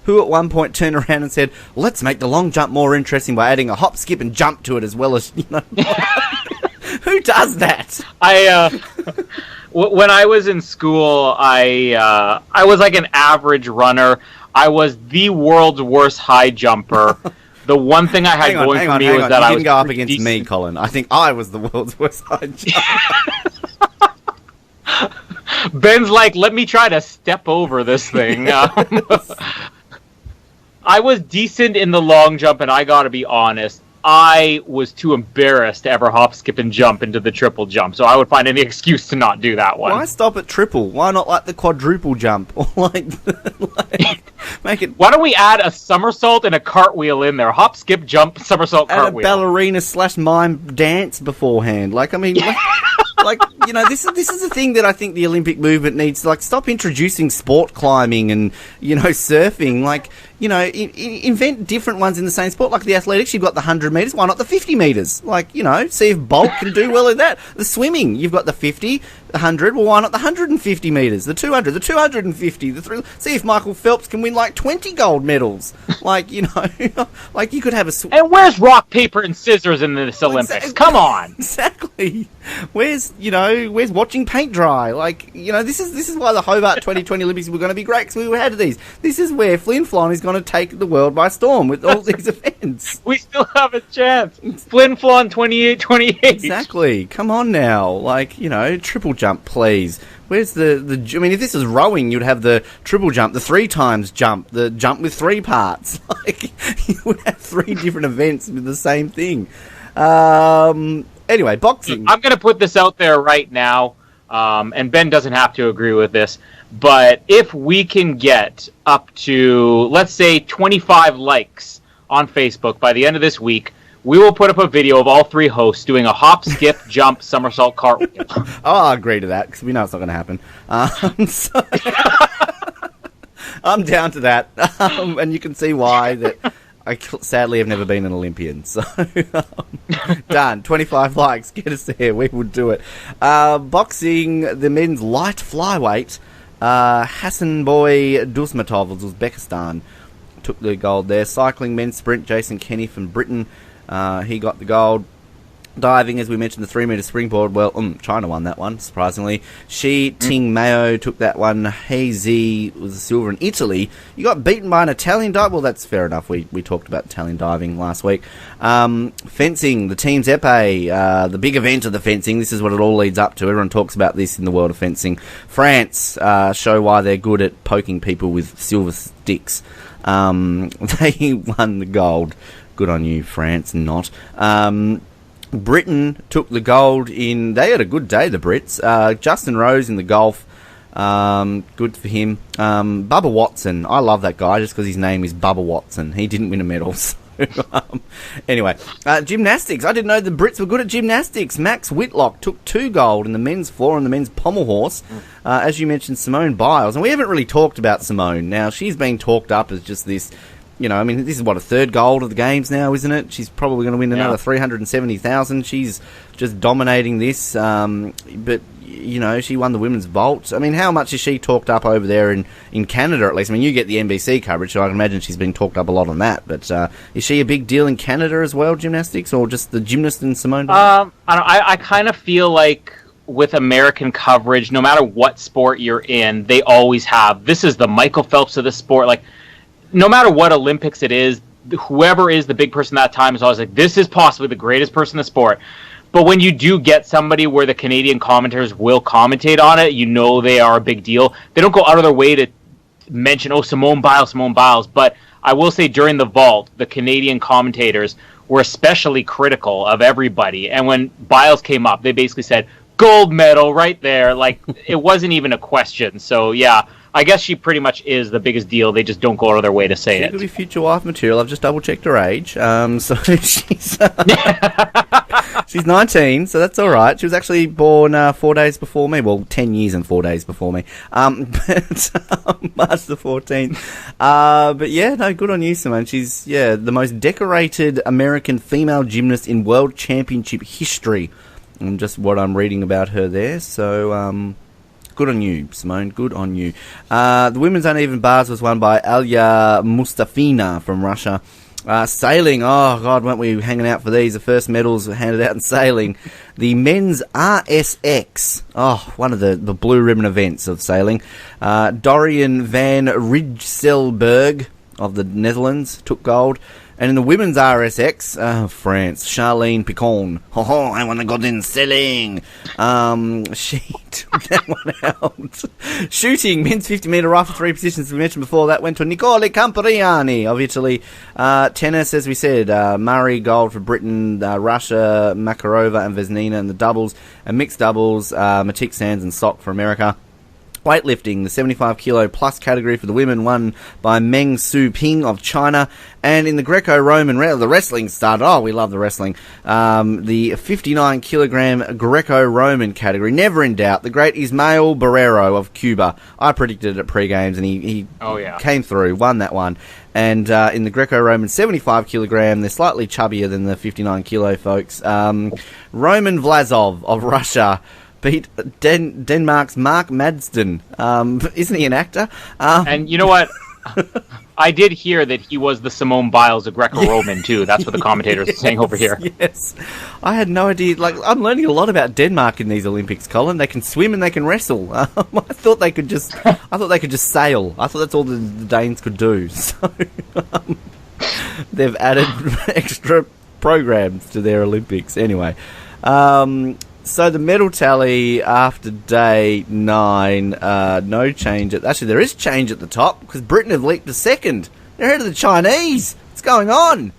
who at one point turned around and said, let's make the long jump more interesting by adding a hop, skip, and jump to it as well as, Who does that? When I was in school, I was like an average runner. I was the world's worst high jumper. The one thing I had going for me was that I was... You didn't go up against me, Colin. I think I was the world's worst high jumper. Ben's like, let me try to step over this thing. I was decent in the long jump, and I gotta be honest, I was too embarrassed to ever hop, skip, and jump into the triple jump, so I would find any excuse to not do that one. Why stop at triple? Why not the quadruple jump? Or make it... Why don't we add a somersault and a cartwheel in there? Hop, skip, jump, somersault, and cartwheel. And a ballerina/mime dance beforehand. This is the thing that I think the Olympic movement needs. Stop introducing sport climbing and, surfing. Invent different ones in the same sport. Like the athletics, you've got the 100 metres. Why not the 50 metres? See if Bolt can do well in that. The swimming, you've got the 50, the 100. Well, why not the 150 metres? The 200, the 250, the 3. See if Michael Phelps can win 20 gold medals. You could have a... And where's rock, paper, and scissors in this Olympics? Come on. Exactly. Where's watching paint dry? This is why the Hobart 2020 Olympics were going to be great, because we had these. This is where Flin Flon is going to take the world by storm with all these events. We still have a chance. Flin Flon 28-28. Exactly. Come on now. Triple jump, please. Where's if this is rowing, you'd have the triple jump, the 3 times jump, the jump with 3 parts. You would have 3 different events with the same thing. Anyway, boxing. I'm going to put this out there right now, and Ben doesn't have to agree with this, but if we can get up to, let's say, 25 likes on Facebook by the end of this week, we will put up a video of all 3 hosts doing a hop, skip, jump, somersault, cartwheel. I'll agree to that, because we know it's not going to happen. I'm down to that, and you can see why that... I sadly have never been an Olympian, so done. 25 likes, get us there. We would do it. Boxing, the men's light flyweight, Hasanboy Dusmatov of Uzbekistan took the gold there. Cycling men's sprint, Jason Kenny from Britain, he got the gold. Diving, as we mentioned, the 3-metre springboard. Well, China won that one, surprisingly. Shi Ting Mao took that one. Hazy was a silver in Italy. You got beaten by an Italian dive. Well, that's fair enough. We talked about Italian diving last week. Fencing, the team's épée, the big event of the fencing. This is what it all leads up to. Everyone talks about this in the world of fencing. France show why they're good at poking people with silver sticks. They won the gold. Good on you, France, not. Britain took the gold in... They had a good day, the Brits. Justin Rose in the golf. Good for him. Bubba Watson. I love that guy just because his name is Bubba Watson. He didn't win a medal. So, anyway, gymnastics. I didn't know the Brits were good at gymnastics. Max Whitlock took 2 gold in the men's floor and the men's pommel horse. As you mentioned, Simone Biles. And we haven't really talked about Simone. Now, she's been talked up as just this... You know, I mean, this is, what, a 3rd gold of the games now, isn't it? She's probably going to win another 370,000. She's just dominating this. But, you know, she won the women's vault. I mean, how much is she talked up over there in Canada, at least? I mean, you get the NBC coverage, so I can imagine she's been talked up a lot on that. But is she a big deal in Canada as well, gymnastics, or just the gymnast and Simone Biles? I kind of feel like with American coverage, no matter what sport you're in, they always have, this is the Michael Phelps of the sport. Like, no matter what Olympics it is, whoever is the big person that time is always like, this is possibly the greatest person in the sport. But when you do get somebody where the Canadian commentators will commentate on it, you know they are a big deal. They don't go out of their way to mention, Simone Biles. But I will say during the vault, the Canadian commentators were especially critical of everybody. And when Biles came up, they basically said, gold medal right there. Like, it wasn't even a question. So, yeah. I guess she pretty much is the biggest deal. They just don't go out of their way to say She it. could be future wife material. I've just double-checked her age. So she's... she's 19, so that's all right. She was actually born 4 days before me. Well, 10 years and 4 days before me. But March the 14th. But yeah, no, good on you, Simone. She's, the most decorated American female gymnast in World Championship history. And just what I'm reading about her there. So, good on you, Simone. Good on you. The women's uneven bars was won by Alya Mustafina from Russia. Sailing, oh God, weren't we hanging out for these? The first medals were handed out in sailing. The men's RSX, one of the blue ribbon events of sailing. Dorian van Rijsselberg of the Netherlands took gold. And in the women's RSX, France, Charlene Picon. I want to go in sailing. She took that one out. Shooting, men's 50-metre rifle, 3 positions we mentioned before. That went to Nicole Campariani of Italy. Tennis, as we said, Murray gold for Britain, Russia, Makarova and Vesnina in the doubles. And mixed doubles, Matik Sands and Sok for America. Weightlifting, the 75-kilo plus category for the women, won by Meng Su Ping of China. And in the Greco-Roman, the wrestling started. Oh, we love the wrestling. The 59-kilogram Greco-Roman category, never in doubt. The great Ismael Barrero of Cuba. I predicted it at pre-games, and he came through, won that one. And in the Greco-Roman 75-kilogram, they're slightly chubbier than the 59-kilo folks. Roman Vlasov of Russia beat Denmark's Mark Madsden. Isn't he an actor? And you know what? I did hear that he was the Simone Biles of Greco-Roman, too. That's what the commentators are saying over here. Yes. I had no idea. Like, I'm learning a lot about Denmark in these Olympics, Colin. They can swim and they can wrestle. I thought they could just sail. I thought that's all the Danes could do. So, they've added extra programs to their Olympics. Anyway, so the medal tally after day 9, no change. Actually, there is change at the top because Britain have leaped to second. They're ahead of the Chinese. What's going on?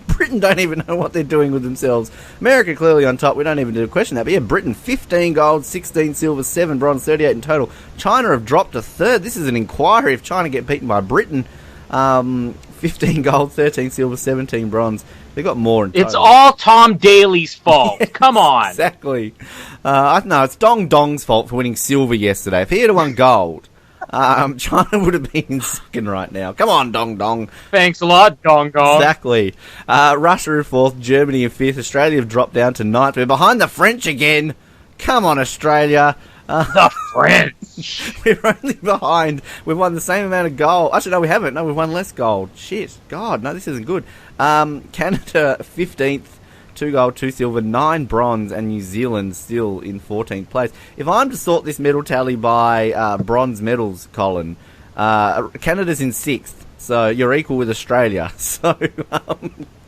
Britain don't even know what they're doing with themselves. America clearly on top. We don't even do a question that. But yeah, Britain 15 gold, 16 silver, 7 bronze, 38 in total. China have dropped to third. This is an inquiry if China get beaten by Britain. 15 gold, 13 silver, 17 bronze. They got more in total. It's all Tom Daly's fault. Yes, come on. Exactly. No, it's Dong Dong's fault for winning silver yesterday. If he had won gold, China would have been in second right now. Come on, Dong Dong. Thanks a lot, Dong Dong. Exactly. Russia in fourth, Germany in fifth. Australia have dropped down to ninth. We're behind the French again. Come on, Australia. The French. We're only behind. We've won the same amount of gold. Actually, no, we haven't. No, we've won less gold. Shit. God, no, this isn't good. Canada 15th, 2 gold, 2 silver, 9 bronze, and New Zealand still in 14th place. If I'm to sort this medal tally by bronze medals, Colin, Canada's in 6th, so you're equal with Australia. So,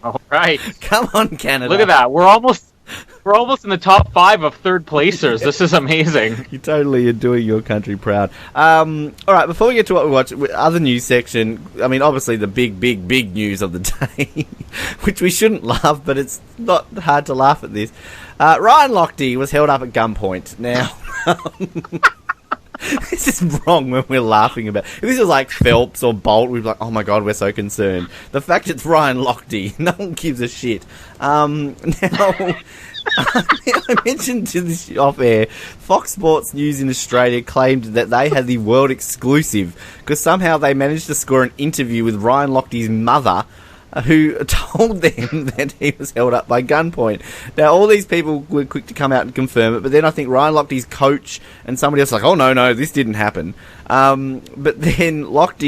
all right. Come on, Canada. Look at that. We're almost We're almost in the top 5 of third placers. This is amazing. You totally are doing your country proud. All right, before we get to what we watch, other news section, I mean, obviously the big news of the day, which we shouldn't laugh, but it's not hard to laugh at this. Ryan Locthe was held up at gunpoint. Now, this is wrong when we're laughing about. If this was like Phelps or Bolt, we'd be like, oh my god, we're so concerned. The fact it's Ryan Locthe, no one gives a shit. Now, I mentioned to this off air, Fox Sports News in Australia claimed that they had the world exclusive because somehow they managed to score an interview with Ryan Lochte's mother, who told them that he was held up by gunpoint. Now, all these people were quick to come out and confirm it, but then I think Ryan Lochte's coach and somebody else like, oh, no, this didn't happen. But then Locthe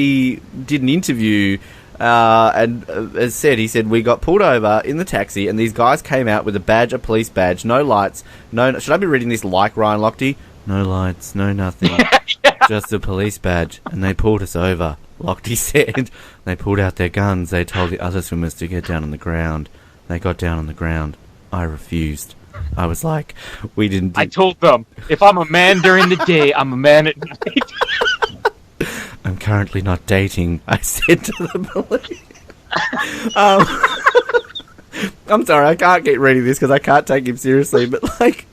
did an interview and as he said, we got pulled over in the taxi and these guys came out with a police badge, no lights, should I be reading this like Ryan Locthe? No lights, no nothing, just a police badge, and they pulled us over. Locthe said. They pulled out their guns. They told the other swimmers to get down on the ground. They got down on the ground. I refused. I was like, we didn't... I told them, if I'm a man during the day, I'm a man at night. I'm currently not dating, I said to the police. I'm sorry, I can't keep reading this because I can't take him seriously, but like...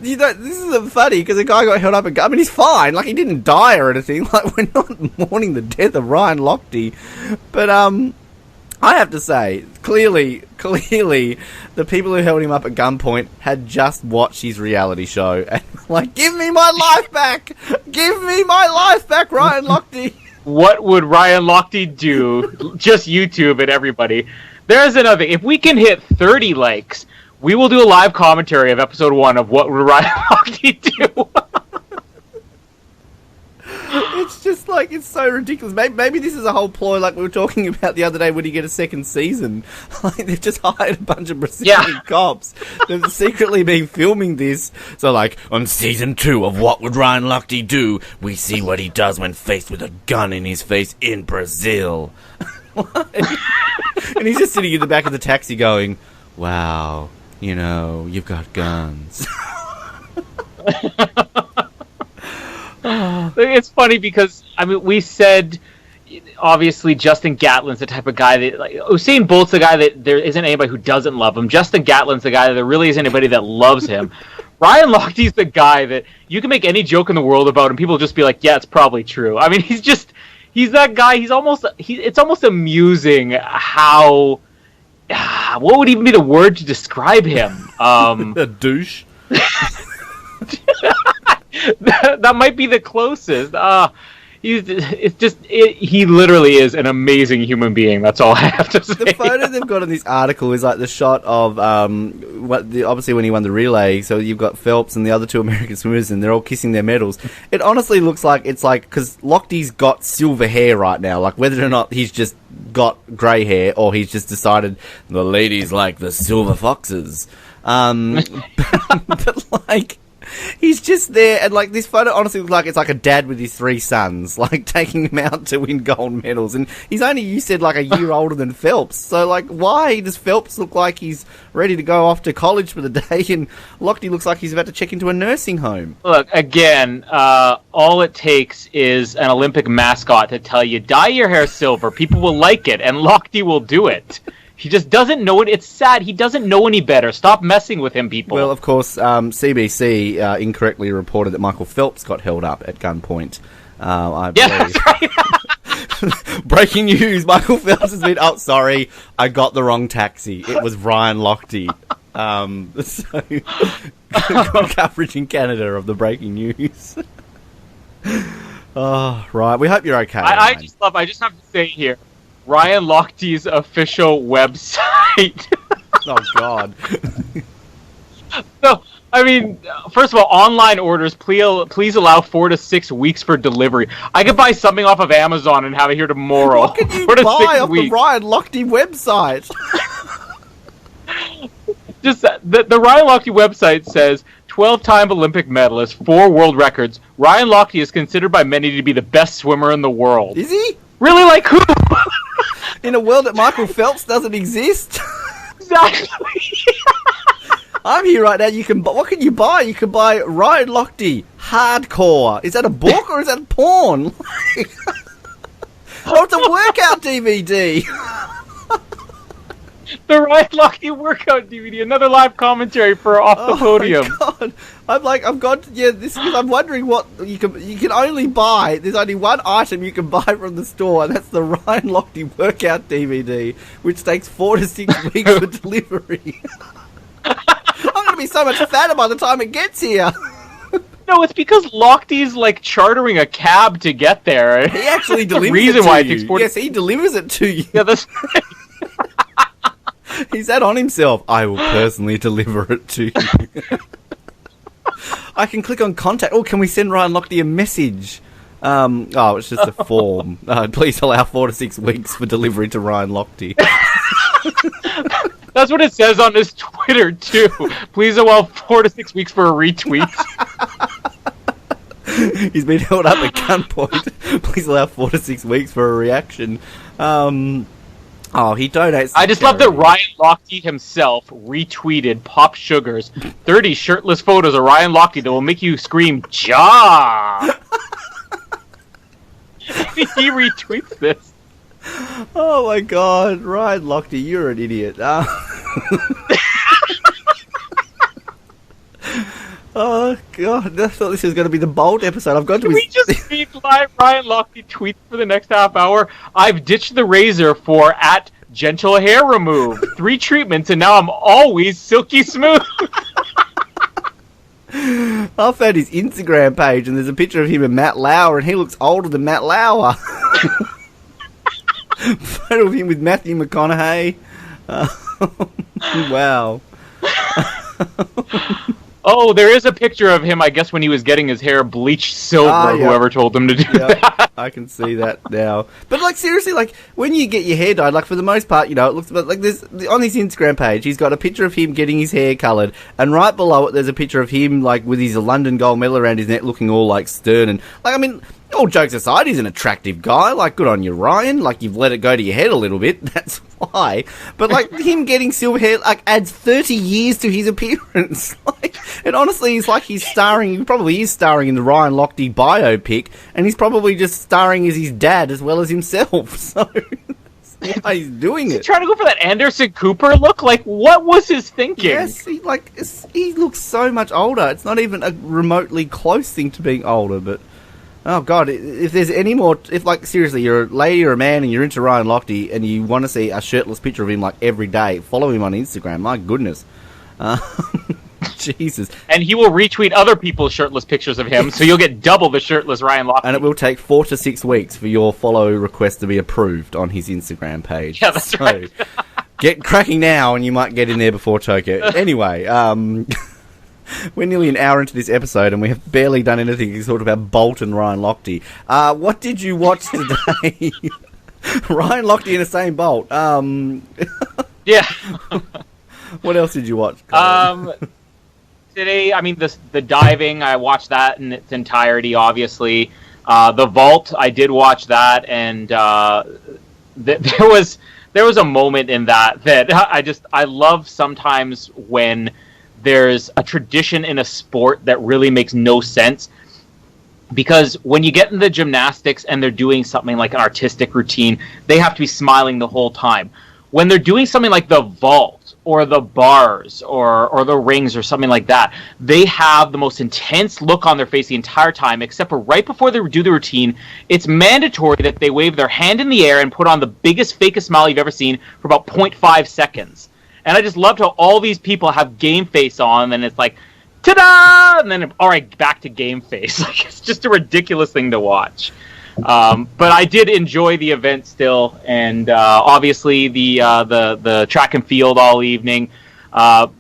You know, this isn't funny because the guy got held up and I mean, he's fine. Like, he didn't die or anything. Like, we're not mourning the death of Ryan Locthe. But, I have to say, clearly, the people who held him up at gunpoint had just watched his reality show and like, give me my life back! Give me my life back, Ryan Locthe! What would Ryan Locthe do? Just YouTube it, everybody. There's another thing. If we can hit 30 likes... we will do a live commentary of episode 1 of what would Ryan Locthe do. It's just like, it's so ridiculous. Maybe this is a whole ploy like we were talking about the other day when you get a second season. Like, they've just hired a bunch of Brazilian cops. They've secretly been filming this. So like, on season 2 of What Would Ryan Locthe Do, we see what he does when faced with a gun in his face in Brazil. And he's just sitting in the back of the taxi going, wow, you know, you've got guns. It's funny because, I mean, we said, obviously, Justin Gatlin's the type of guy that, like, Usain Bolt's the guy that there isn't anybody who doesn't love him. Justin Gatlin's the guy that there really isn't anybody that loves him. Ryan Lochte's the guy that you can make any joke in the world about and people will just be like, yeah, it's probably true. I mean, he's that guy. It's almost amusing how... what would even be the word to describe him? A douche. that might be the closest. He literally is an amazing human being. That's all I have to say. The photo they've got in this article is like the shot of obviously when he won the relay. So you've got Phelps and the other 2 American swimmers, and they're all kissing their medals. It honestly looks like it's like because Lochte's got silver hair right now. Like whether or not he's just got grey hair or he's just decided the ladies like the silver foxes. But like. He's just there, and like this photo honestly looks like it's like a dad with his 3 sons, like taking him out to win gold medals. And he's only, you said, like a year older than Phelps. So like, why does Phelps look like he's ready to go off to college for the day, and Locthe looks like he's about to check into a nursing home? Look, again, all it takes is an Olympic mascot to tell you, dye your hair silver, people will like it, and Locthe will do it. He just doesn't know it. It's sad. He doesn't know any better. Stop messing with him, people. Well, of course, CBC incorrectly reported that Michael Phelps got held up at gunpoint. I believe. Yeah, that's right. Breaking news. Michael Phelps has been... Oh, sorry. I got the wrong taxi. It was Ryan Locthe. So, good coverage in Canada of the breaking news. Oh, right. We hope you're okay. I just have to say here, Ryan Lochte's official website. Oh, God. So, I mean, first of all, online orders, please allow 4 to 6 weeks for delivery. I could buy something off of Amazon and have it here tomorrow. What can you buy off the Ryan Locthe website? Just the Ryan Locthe website says, 12-time Olympic medalist, 4 world records. Ryan Locthe is considered by many to be the best swimmer in the world. Is he? Really, like who? In a world that Michael Phelps doesn't exist? Exactly. I'm here right now. What can you buy? You can buy Ryan Locthe Hardcore. Is that a book or is that porn? Oh, it's a workout DVD. The Ryan Locthe workout DVD, another live commentary for Off the Podium. Oh my God, I'm wondering what you can only buy. There's only one item you can buy from the store, and that's the Ryan Locthe workout DVD, which takes 4 to 6 weeks for delivery. I'm going to be so much fatter by the time it gets here. No, it's because Lochthe's like chartering a cab to get there. He actually delivers reason it to why you. it takes 40... Yes, he delivers it to you. Yeah, that's right. He's that on himself. I will personally deliver it to you. I can click on contact. Oh, can we send Ryan Locthe a message? It's just a form. Please allow 4 to 6 weeks for delivery to Ryan Locthe. That's what it says on his Twitter, too. Please allow 4 to 6 weeks for a retweet. He's been held up at gunpoint. Please allow 4 to 6 weeks for a reaction. He donates. I just love that Ryan Locthe himself retweeted Pop Sugar's 30 shirtless photos of Ryan Locthe that will make you scream, "Ja!" He retweets this. Oh my God, Ryan Locthe, you're an idiot. Oh God, I thought this was going to be the bold episode. I've got to. Can we just read live Ryan Locthe tweets for the next half hour? I've ditched the razor for @gentle hair remove. 3 treatments and now I'm always silky smooth. I found his Instagram page and there's a picture of him and Matt Lauer, and he looks older than Matt Lauer. Photo of him with Matthew McConaughey. Wow. Oh, there is a picture of him, I guess, when he was getting his hair bleached silver, whoever told him to do that. I can see that now. But, like, seriously, like, when you get your hair dyed, like, for the most part, it looks like there's, on his Instagram page, he's got a picture of him getting his hair coloured, and right below it, there's a picture of him, like, with his London gold medal around his neck, looking all, like, stern, and, like, I mean, all jokes aside, he's an attractive guy. Like, good on you, Ryan. Like, you've let it go to your head a little bit. That's why. But, like, him getting silver hair, like, adds 30 years to his appearance. Like, and honestly, he's like he probably is starring in the Ryan Locthe biopic, and he's probably just starring as his dad as well as himself. So, that's why he's doing it. He's trying to go for that Anderson Cooper look? Like, what was his thinking? Yes, he looks so much older. It's not even a remotely close thing to being older, but... Oh God! If there's any more, seriously, you're a lady or a man and you're into Ryan Locthe and you want to see a shirtless picture of him like every day, follow him on Instagram. My goodness, Jesus! And he will retweet other people's shirtless pictures of him, so you'll get double the shirtless Ryan Locthe. And it will take 4 to 6 weeks for your follow request to be approved on his Instagram page. Yeah, that's right. Get cracking now, and you might get in there before Tokyo. Anyway, we're nearly an hour into this episode, and we have barely done anything except about Bolt and Ryan Locthe. What did you watch today? Ryan Locthe and Usain Bolt. Yeah. What else did you watch? Today, I mean, the diving, I watched that in its entirety, obviously. The vault, I did watch that, and there was a moment in that I love sometimes when there's a tradition in a sport that really makes no sense, because when you get into gymnastics and they're doing something like an artistic routine, they have to be smiling the whole time. When they're doing something like the vault or the bars or the rings or something like that, they have the most intense look on their face the entire time, except for right before they do the routine. It's mandatory that they wave their hand in the air and put on the biggest, fakest smile you've ever seen for about 0.5 seconds. And I just loved how all these people have game face on, and it's like, ta-da! And then, all right, back to game face. Like, it's just a ridiculous thing to watch. But I did enjoy the event still, and obviously the track and field all evening,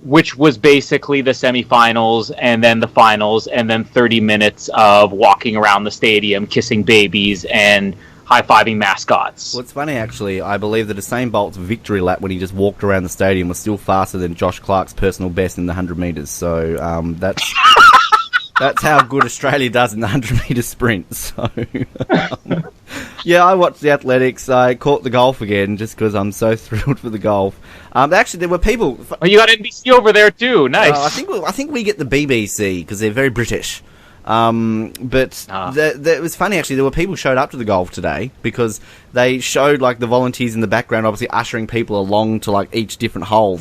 which was basically the semifinals and then the finals, and then 30 minutes of walking around the stadium, kissing babies, and high-fiving mascots. Well, it's funny, actually. I believe that Usain Bolt's victory lap when he just walked around the stadium was still faster than Josh Clark's personal best in the 100 metres. So that's how good Australia does in the 100-metre sprint. So Yeah, I watched the athletics. I caught the golf again just because I'm so thrilled for the golf. Actually, there were people. Oh, you got NBC over there too. Nice. I think we get the BBC because they're very British. It was funny actually. There were people showed up to the golf today because they showed like the volunteers in the background, obviously ushering people along to like each different hole.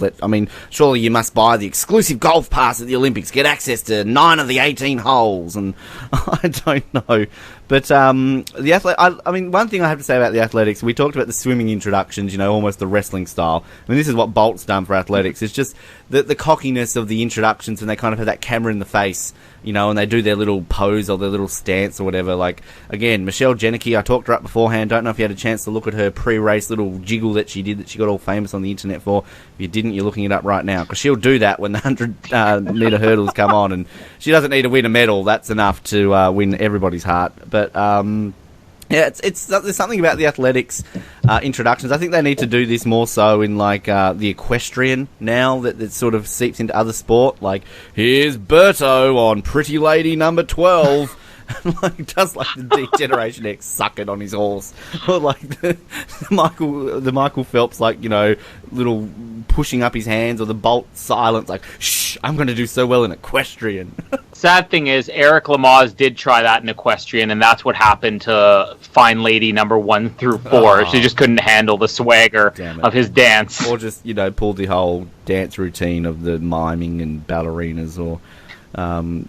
Surely you must buy the exclusive golf pass at the Olympics, get access to 9 of the 18 holes, and I don't know. But one thing I have to say about the athletics, we talked about the swimming introductions, almost the wrestling style. This is what Bolt's done for athletics. It's just the cockiness of the introductions, and they kind of have that camera in the face, and they do their little pose or their little stance or whatever. Like, again, Michelle Jenneke, I talked to her up beforehand. Don't know if you had a chance to look at her pre-race little jiggle that she did that she got all famous on the internet for. If you didn't, you're looking it up right now, because she'll do that when the 100-metre hurdles come on, and she doesn't need to win a medal. That's enough to win everybody's heart. But there's something about the athletics introductions. I think they need to do this more so in like the equestrian now that sort of seeps into other sport. Like, here's Berto on Pretty Lady number 12. Like, does like the Generation X suck it on his horse, or like the Michael Phelps, like, little pushing up his hands, or the Bolt silence, like, shh, I'm going to do so well in equestrian. Sad thing is, Eric Lamaze did try that in equestrian, and that's what happened to Fine Lady number 1 through 4. Oh. She just couldn't handle the swagger of his dance, or just pulled the whole dance routine of the miming and ballerinas, or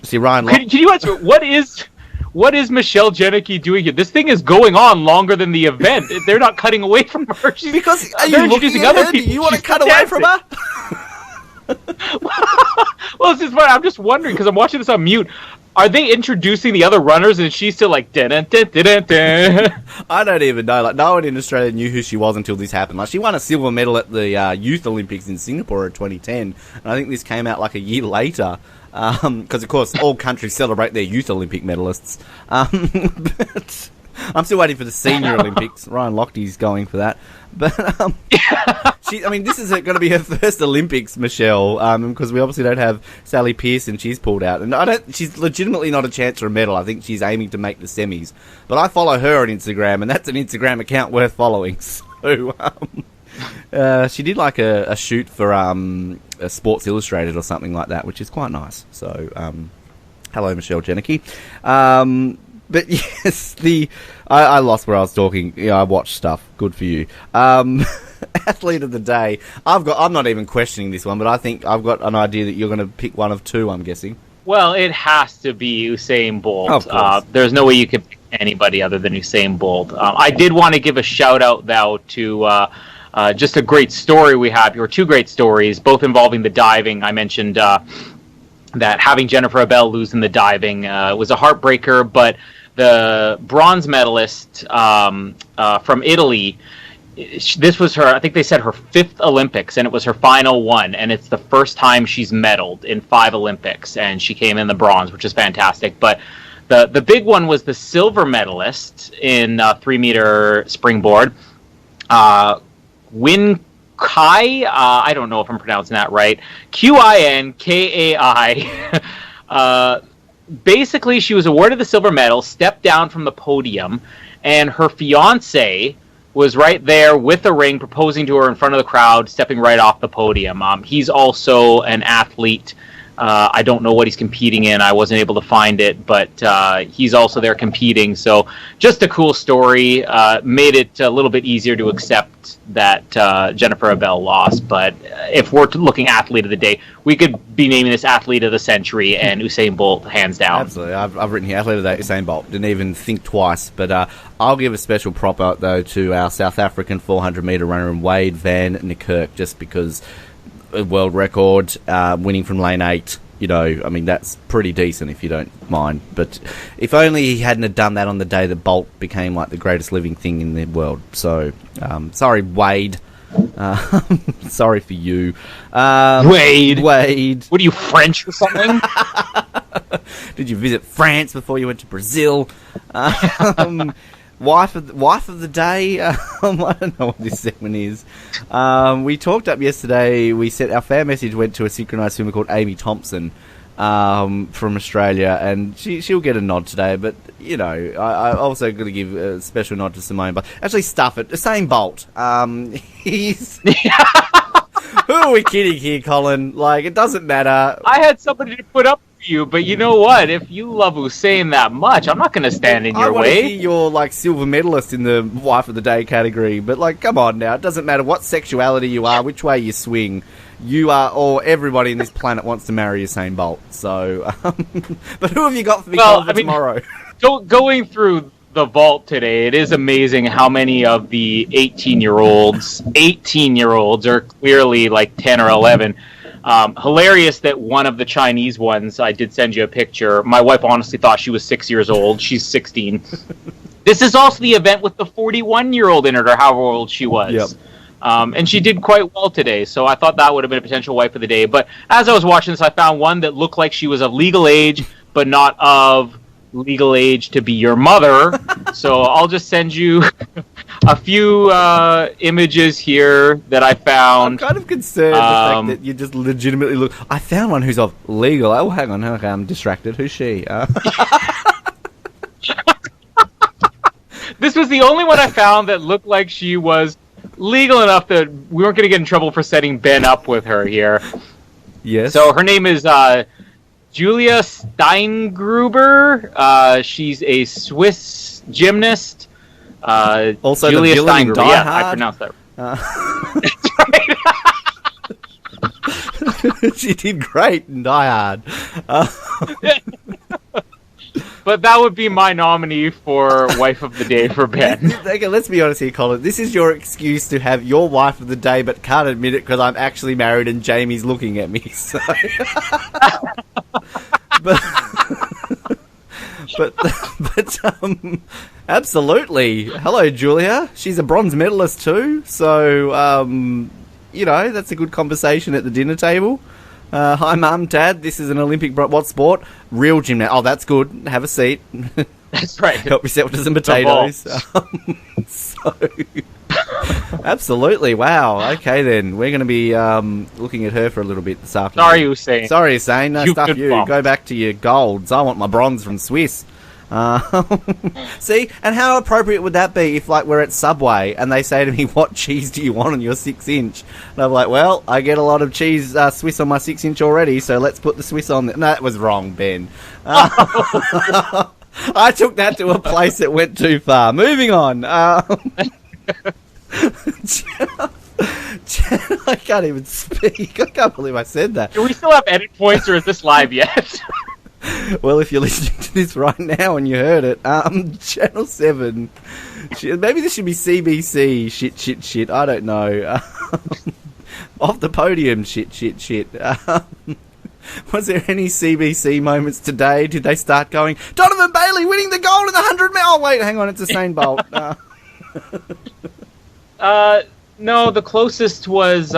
see Ryan. Can you answer what is Michelle Jenneke doing here? This thing is going on longer than the event. They're not cutting away from her. Because are you looking at her? Do you want to cut away from her? Well, it's just funny. I'm just wondering, because I'm watching this on mute. Are they introducing the other runners, and she's still like, dun, dun, dun, dun, dun. I don't even know. Like, no one in Australia knew who she was until this happened. Like, she won a silver medal at the Youth Olympics in Singapore in 2010, and I think this came out like a year later. Because, of course, all countries celebrate their Youth Olympic medalists. But I'm still waiting for the Senior Olympics. Ryan Lochte's going for that. But this is going to be her first Olympics, Michelle, because we obviously don't have Sally Pearson. She's pulled out. And she's legitimately not a chance for a medal. I think she's aiming to make the semis. But I follow her on Instagram, and that's an Instagram account worth following. So, she did like a shoot for a Sports Illustrated or something like that, which is quite nice. So, hello, Michelle Jenneke. But yes, I lost where I was talking. I watched stuff. Good for you. Athlete of the day. I'm not even questioning this one, but I think I've got an idea that you're going to pick one of two, I'm guessing. Well, it has to be Usain Bolt. Of course. There's no way you could pick anybody other than Usain Bolt. I did want to give a shout out, though, to just a great story we have, or two great stories, both involving the diving. I mentioned that having Jennifer Abel lose in the diving was a heartbreaker, but the bronze medalist from Italy, this was her, I think they said her 5th Olympics, and it was her final one, and it's the first time she's medaled in 5 Olympics, and she came in the bronze, which is fantastic. But the big one was the silver medalist in 3-meter springboard, Win Kai, I don't know if I'm pronouncing that right, Qinkai. Basically, she was awarded the silver medal, stepped down from the podium, and her fiancé was right there with a ring proposing to her in front of the crowd, stepping right off the podium. He's also an athlete. I don't know what he's competing in. I wasn't able to find it, but he's also there competing. So just a cool story. Made it a little bit easier to accept that Jennifer Abel lost. But if we're looking athlete of the day, we could be naming this athlete of the century, and Usain Bolt, hands down. Absolutely. I've written here, athlete of the day, Usain Bolt. Didn't even think twice. But I'll give a special prop out, though, to our South African 400-metre runner, Wade van Niekerk, just because world record, winning from lane 8. That's pretty decent if you don't mind. But if only he hadn't have done that on the day that Bolt became like the greatest living thing in the world. So, sorry, Wade. Sorry for you. Wade. What are you, French or something? Did you visit France before you went to Brazil? Wife of the day. I don't know what this segment is. We talked up yesterday. We said our fan message went to a synchronized swimmer called Amy Thompson, from Australia, and she'll get a nod today. But you know, I also got to give a special nod to Simone. But actually, stuff it, Usain Bolt. He's. Who are we kidding here, Colin? Like, it doesn't matter. I had somebody to put up for you, but you know what? If you love Usain that much, I'm not going to stand in your I want to way. see your like silver medalist in the wife of the day category. But like, come on now, it doesn't matter what sexuality you are, which way you swing. You are, or everybody in this planet wants to marry Usain Bolt. So, but who have you got for me tomorrow? Going through the vault today, it is amazing how many of the 18-year-olds are clearly like 10 or 11. Hilarious that one of the Chinese ones, I did send you a picture. My wife honestly thought she was 6 years old. She's 16. This is also the event with the 41-year-old in it, or however old she was. Yep. And she did quite well today, so I thought that would have been a potential wife of the day. But as I was watching this, I found one that looked like she was of legal age, but not of legal age to be your mother. So I'll just send you a few images here that I found. I'm kind of concerned the fact that you just legitimately look. I found one who's of legal. Oh, hang on. Okay, I'm distracted. Who's she? This was the only one I found that looked like she was legal enough that we weren't going to get in trouble for setting Ben up with her here. Yes. So her name is Julia Steingruber. She's a Swiss gymnast. Also, Julia the villain in Steingruber. Die Yeah, Hard. I pronounced that. That's right. She did great in Die Hard. But that would be my nominee for wife of the day for Ben. Okay, let's be honest here, Colin. This is your excuse to have your wife of the day, but can't admit it because I'm actually married and Jamie's looking at me. So, but absolutely. Hello, Julia. She's a bronze medalist too. So, you know, that's a good conversation at the dinner table. Hi, Mum, Dad. This is an Olympic. What sport? Real gymnast. Oh, that's good. Have a seat. That's right. Help yourself to some potatoes. Absolutely. Wow. Okay, then we're going to be looking at her for a little bit this afternoon. Sorry, Usain. No, stuff you. Go back to your golds. I want my bronze from Swiss. See, and how appropriate would that be if, like, we're at Subway and they say to me, "What cheese do you want on your 6-inch?" And I'm like, "Well, I get a lot of cheese Swiss on my 6-inch already, so let's put the Swiss on." No, that was wrong, Ben. I took that to a place that went too far. Moving on. I can't even speak. I can't believe I said that. Do we still have edit points, or is this live yet? Well, if you're listening to this right now and you heard it, Channel 7, maybe this should be CBC, shit, I don't know. Off the podium, shit. Was there any CBC moments today? Did they start going, Donovan Bailey winning the gold in the 100 metre? Oh, wait, hang on, it's Usain Bolt. No, the closest was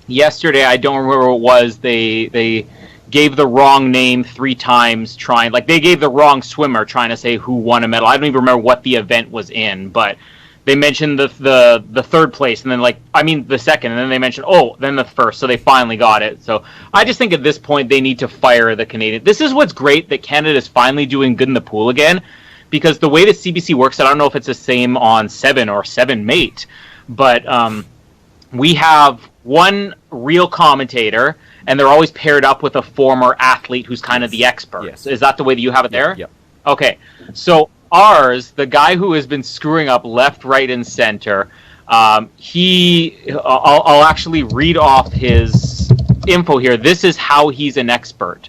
yesterday. I don't remember what it was. They gave the wrong name 3 times they gave the wrong swimmer trying to say who won a medal. I don't even remember what the event was in, but they mentioned the third place and then the second, and then they mentioned then the first, so they finally got it. So I just think at this point they need to fire the Canadian. This is what's great, that Canada is finally doing good in the pool again, because the way that CBC works, I don't know if it's the same on 7 or 7 Mate, but we have one real commentator, and they're always paired up with a former athlete who's kind of the expert. Yes. Is that the way that you have it there? Yep. Okay. So ours, the guy who has been screwing up left, right, and center, I'll actually read off his info here. This is how he's an expert.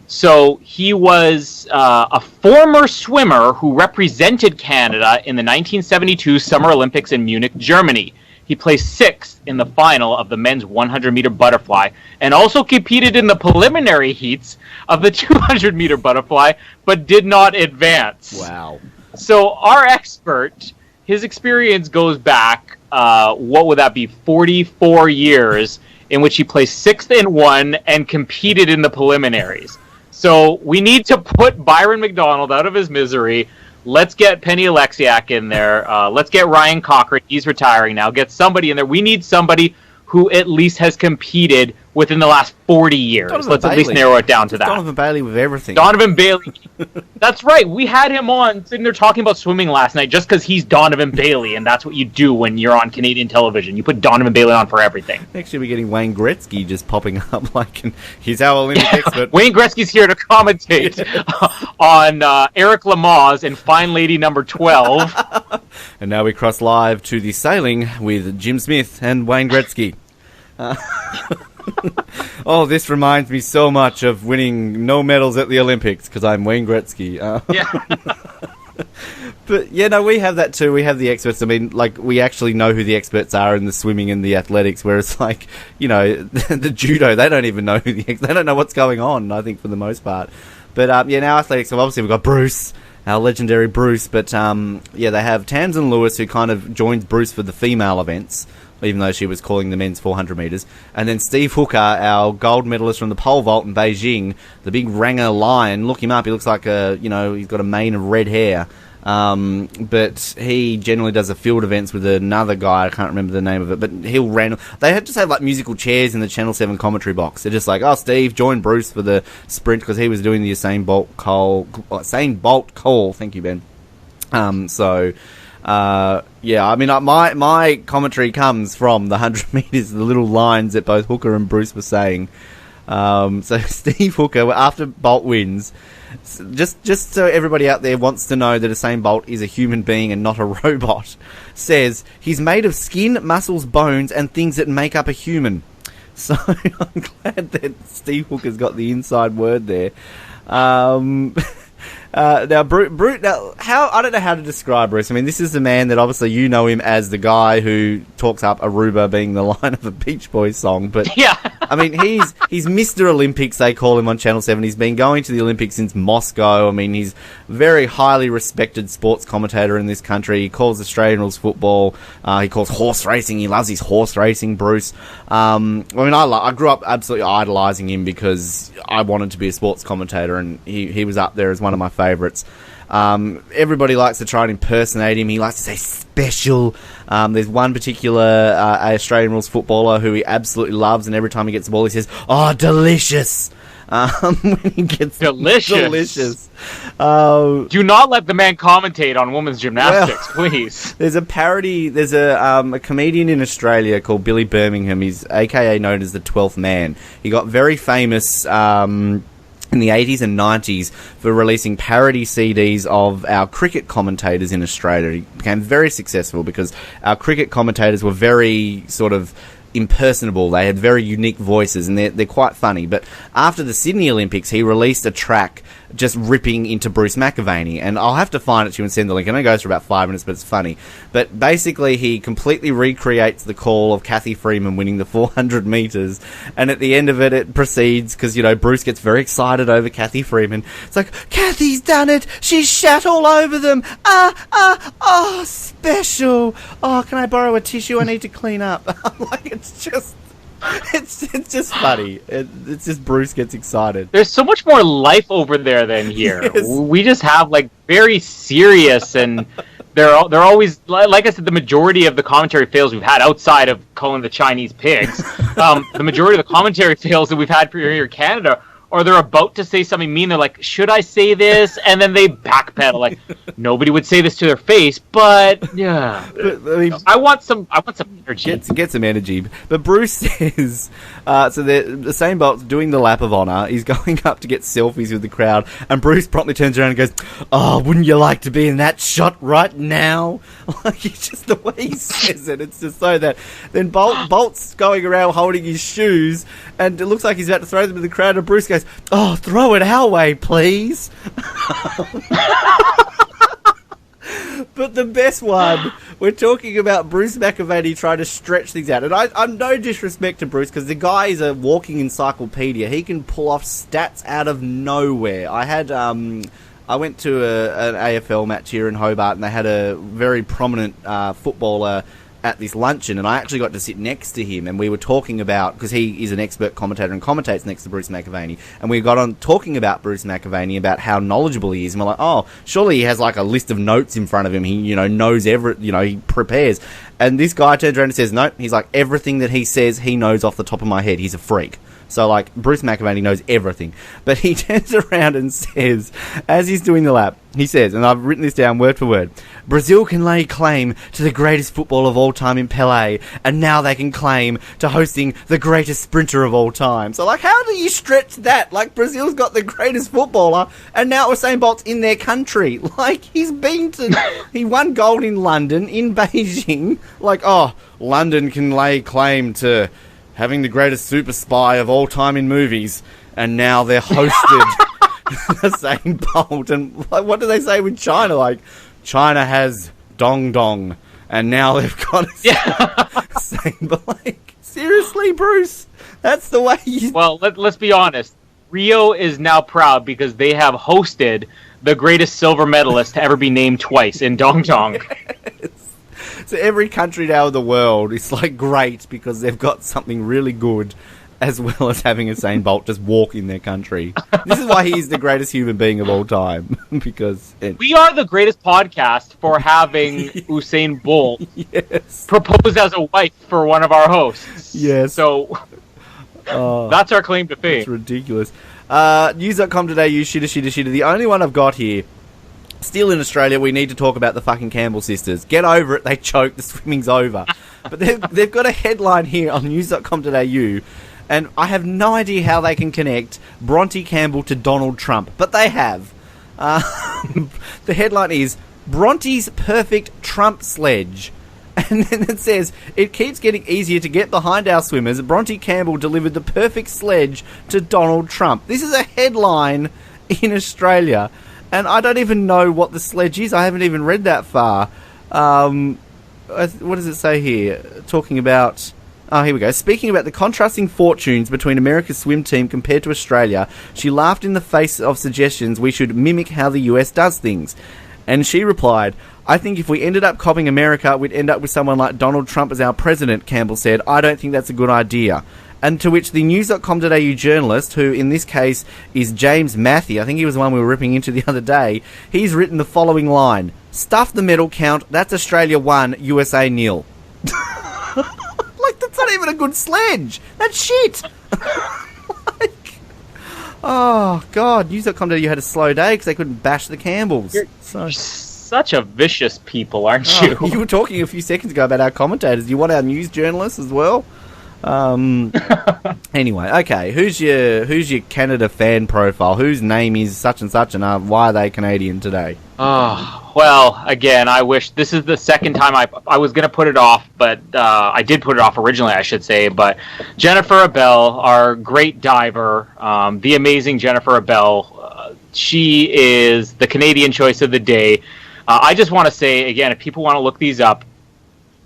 So he was a former swimmer who represented Canada in the 1972 Summer Olympics in Munich, Germany. He placed 6th in the final of the men's 100-meter butterfly and also competed in the preliminary heats of the 200-meter butterfly, but did not advance. Wow. So our expert, his experience goes back, what would that be, 44 years, in which he placed 6th in one and competed in the preliminaries. So we need to put Byron McDonald out of his misery. Let's get Penny Alexiak in there. Let's get Ryan Cochran. He's retiring now. Get somebody in there. We need somebody who at least has competed within the last 40 years. Donovan Let's at least Bailey. narrow it down to that. Donovan Bailey with everything. Donovan Bailey. That's right. We had him on sitting there talking about swimming last night just because he's Donovan Bailey, and that's what you do when you're on Canadian television. You put Donovan Bailey on for everything. Next year we're getting Wayne Gretzky just popping up like, he's our Olympic expert. Wayne Gretzky's here to commentate on Eric Lamaze and Fine Lady number 12. And now we cross live to the sailing with Jim Smith and Wayne Gretzky. Oh, this reminds me so much of winning no medals at the Olympics because I'm Wayne Gretzky. Yeah. But, yeah, no, we have that too. We have the experts. I mean, like, we actually know who the experts are in the swimming and the athletics, whereas, like, you know, the judo, they don't even know they don't know what's going on, I think, for the most part. But, yeah, now athletics, so obviously we've got Bruce, our legendary Bruce, but, yeah, they have Tamsin Lewis, who kind of joins Bruce for the female events, even though she was calling the men's 400 metres. And then Steve Hooker, our gold medalist from the pole vault in Beijing, the big Ranger lion. Look him up. He looks like he's got a mane of red hair. But he generally does the field events with another guy. I can't remember the name of it, but they just have like musical chairs in the Channel 7 commentary box. They're just like, oh, Steve, join Bruce for the sprint because he was doing the Usain Bolt call. Thank you, Ben. Yeah, I mean, my commentary comes from the 100 metres, the little lines that both Hooker and Bruce were saying. So Steve Hooker, after Bolt wins, just so everybody out there wants to know that Usain Bolt is a human being and not a robot, says he's made of skin, muscles, bones, and things that make up a human. So I'm glad that Steve Hooker's got the inside word there. Now, Bruce, I don't know how to describe Bruce. I mean, this is the man that obviously you know him as the guy who talks up Aruba being the line of a Beach Boys song. But, yeah. I mean, he's Mr. Olympics, they call him on Channel 7. He's been going to the Olympics since Moscow. I mean, he's a very highly respected sports commentator in this country. He calls Australian rules football. He calls horse racing. He loves his horse racing, Bruce. I mean, I grew up absolutely idolising him because I wanted to be a sports commentator, and he was up there as one of my favourites. Everybody likes to try and impersonate him. He likes to say special. There's one particular Australian rules footballer who he absolutely loves, and every time he gets the ball he says, oh, delicious. When he gets delicious. Do not let the man commentate on women's gymnastics, please. There's a parody. There's a comedian in Australia called Billy Birmingham. He's AKA known as the 12th Man. He got very famous in the 80s and 90s for releasing parody CDs of our cricket commentators in Australia. He became very successful because our cricket commentators were very sort of impersonable. They had very unique voices, and they're quite funny. But after the Sydney Olympics, he released a track just ripping into Bruce McAvaney, and I'll have to find it to you and send the link. I know it goes for about 5 minutes, but it's funny. But basically, he completely recreates the call of Kathy Freeman winning the 400 metres, and at the end of it, it proceeds, because, you know, Bruce gets very excited over Kathy Freeman. It's like, Kathy's done it! She's shat all over them! Oh, special! Oh, can I borrow a tissue? I need to clean up. Like, it's just funny. It's just Bruce gets excited. There's so much more life over there than here. Yes. We just have like very serious, and they're always, like I said, the majority of the commentary fails we've had outside of calling the Chinese pigs. The majority of the commentary fails that we've had for here in Canada, or they're about to say something mean. They're like, should I say this? And then they backpedal. Like, nobody would say this to their face, but yeah. But, I mean, I want some energy. Get some energy. But Bruce says, so the same Bolt's doing the lap of honour. He's going up to get selfies with the crowd, and Bruce promptly turns around and goes, oh, wouldn't you like to be in that shot right now? Like, it's just the way he says it. It's just so that. Then Bolt's going around holding his shoes, and it looks like he's about to throw them in the crowd, and Bruce goes, oh, throw it our way, please. But the best one, we're talking about Bruce McAvaney trying to stretch things out. And I'm no disrespect to Bruce, because the guy is a walking encyclopedia. He can pull off stats out of nowhere. I went to an AFL match here in Hobart, and they had a very prominent footballer at this luncheon, and I actually got to sit next to him, and we were talking about, because he is an expert commentator and commentates next to Bruce McAvaney, and we got on talking about Bruce McAvaney, about how knowledgeable he is, and we're like, oh, surely he has like a list of notes in front of him, he, you know, knows he prepares, and this guy turns around and says, no, he's like, everything that he says, he knows off the top of my head, he's a freak. So, like, Bruce McAvaney knows everything. But he turns around and says, as he's doing the lap, he says, and I've written this down word for word, Brazil can lay claim to the greatest football of all time in Pelé, and now they can claim to hosting the greatest sprinter of all time. So, like, how do you stretch that? Like, Brazil's got the greatest footballer, and now Usain Bolt's in their country. Like, he won gold in London, in Beijing. Like, oh, London can lay claim to having the greatest super spy of all time in movies, and now they're hosted Usain Bolt. And like, what do they say with China? Like, China has Dong Dong, and now they've got Usain. But like, seriously, Bruce, that's the way you... Well, let's be honest. Rio is now proud because they have hosted the greatest silver medalist to ever be named twice in Dong Dong. Yes. So every country now in the world is like great because they've got something really good, as well as having Usain Bolt just walk in their country. This is why he's the greatest human being of all time. Because we are the greatest podcast for having Usain Bolt propose as a wife for one of our hosts. Yes. So that's our claim to fame. It's ridiculous. News.com today, you shitter. The only one I've got here. Still in Australia, we need to talk about the fucking Campbell sisters. Get over it, they choked, the swimming's over. But they've got a headline here on news.com.au, and I have no idea how they can connect Bronte Campbell to Donald Trump, but they have. The headline is, Bronte's perfect Trump sledge. And then it says, it keeps getting easier to get behind our swimmers. Bronte Campbell delivered the perfect sledge to Donald Trump. This is a headline in Australia. And I don't even know what the sledge is. I haven't even read that far. What does it say here? Talking about... Oh, here we go. Speaking about the contrasting fortunes between America's swim team compared to Australia, she laughed in the face of suggestions we should mimic how the US does things. And she replied, I think if we ended up copying America, we'd end up with someone like Donald Trump as our president, Campbell said. I don't think that's a good idea. And to which the news.com.au journalist, who in this case is James Matthew, I think he was the one we were ripping into the other day, he's written the following line, stuff the medal count, that's Australia 1, USA 0. Like, that's not even a good sledge. That's shit. Like, oh, God, news.com.au had a slow day because they couldn't bash the Campbells. You're such a vicious people, aren't you? You were talking a few seconds ago about our commentators. Do you want our news journalists as well? Anyway, okay, who's your Canada fan profile? Whose name is such and such, and why are they Canadian today? Oh, well, again, I wish this is the second time I was going to put it off, but I did put it off originally, I should say. But Jennifer Abel, our great diver, the amazing Jennifer Abel, she is the Canadian choice of the day. I just want to say, again, if people want to look these up,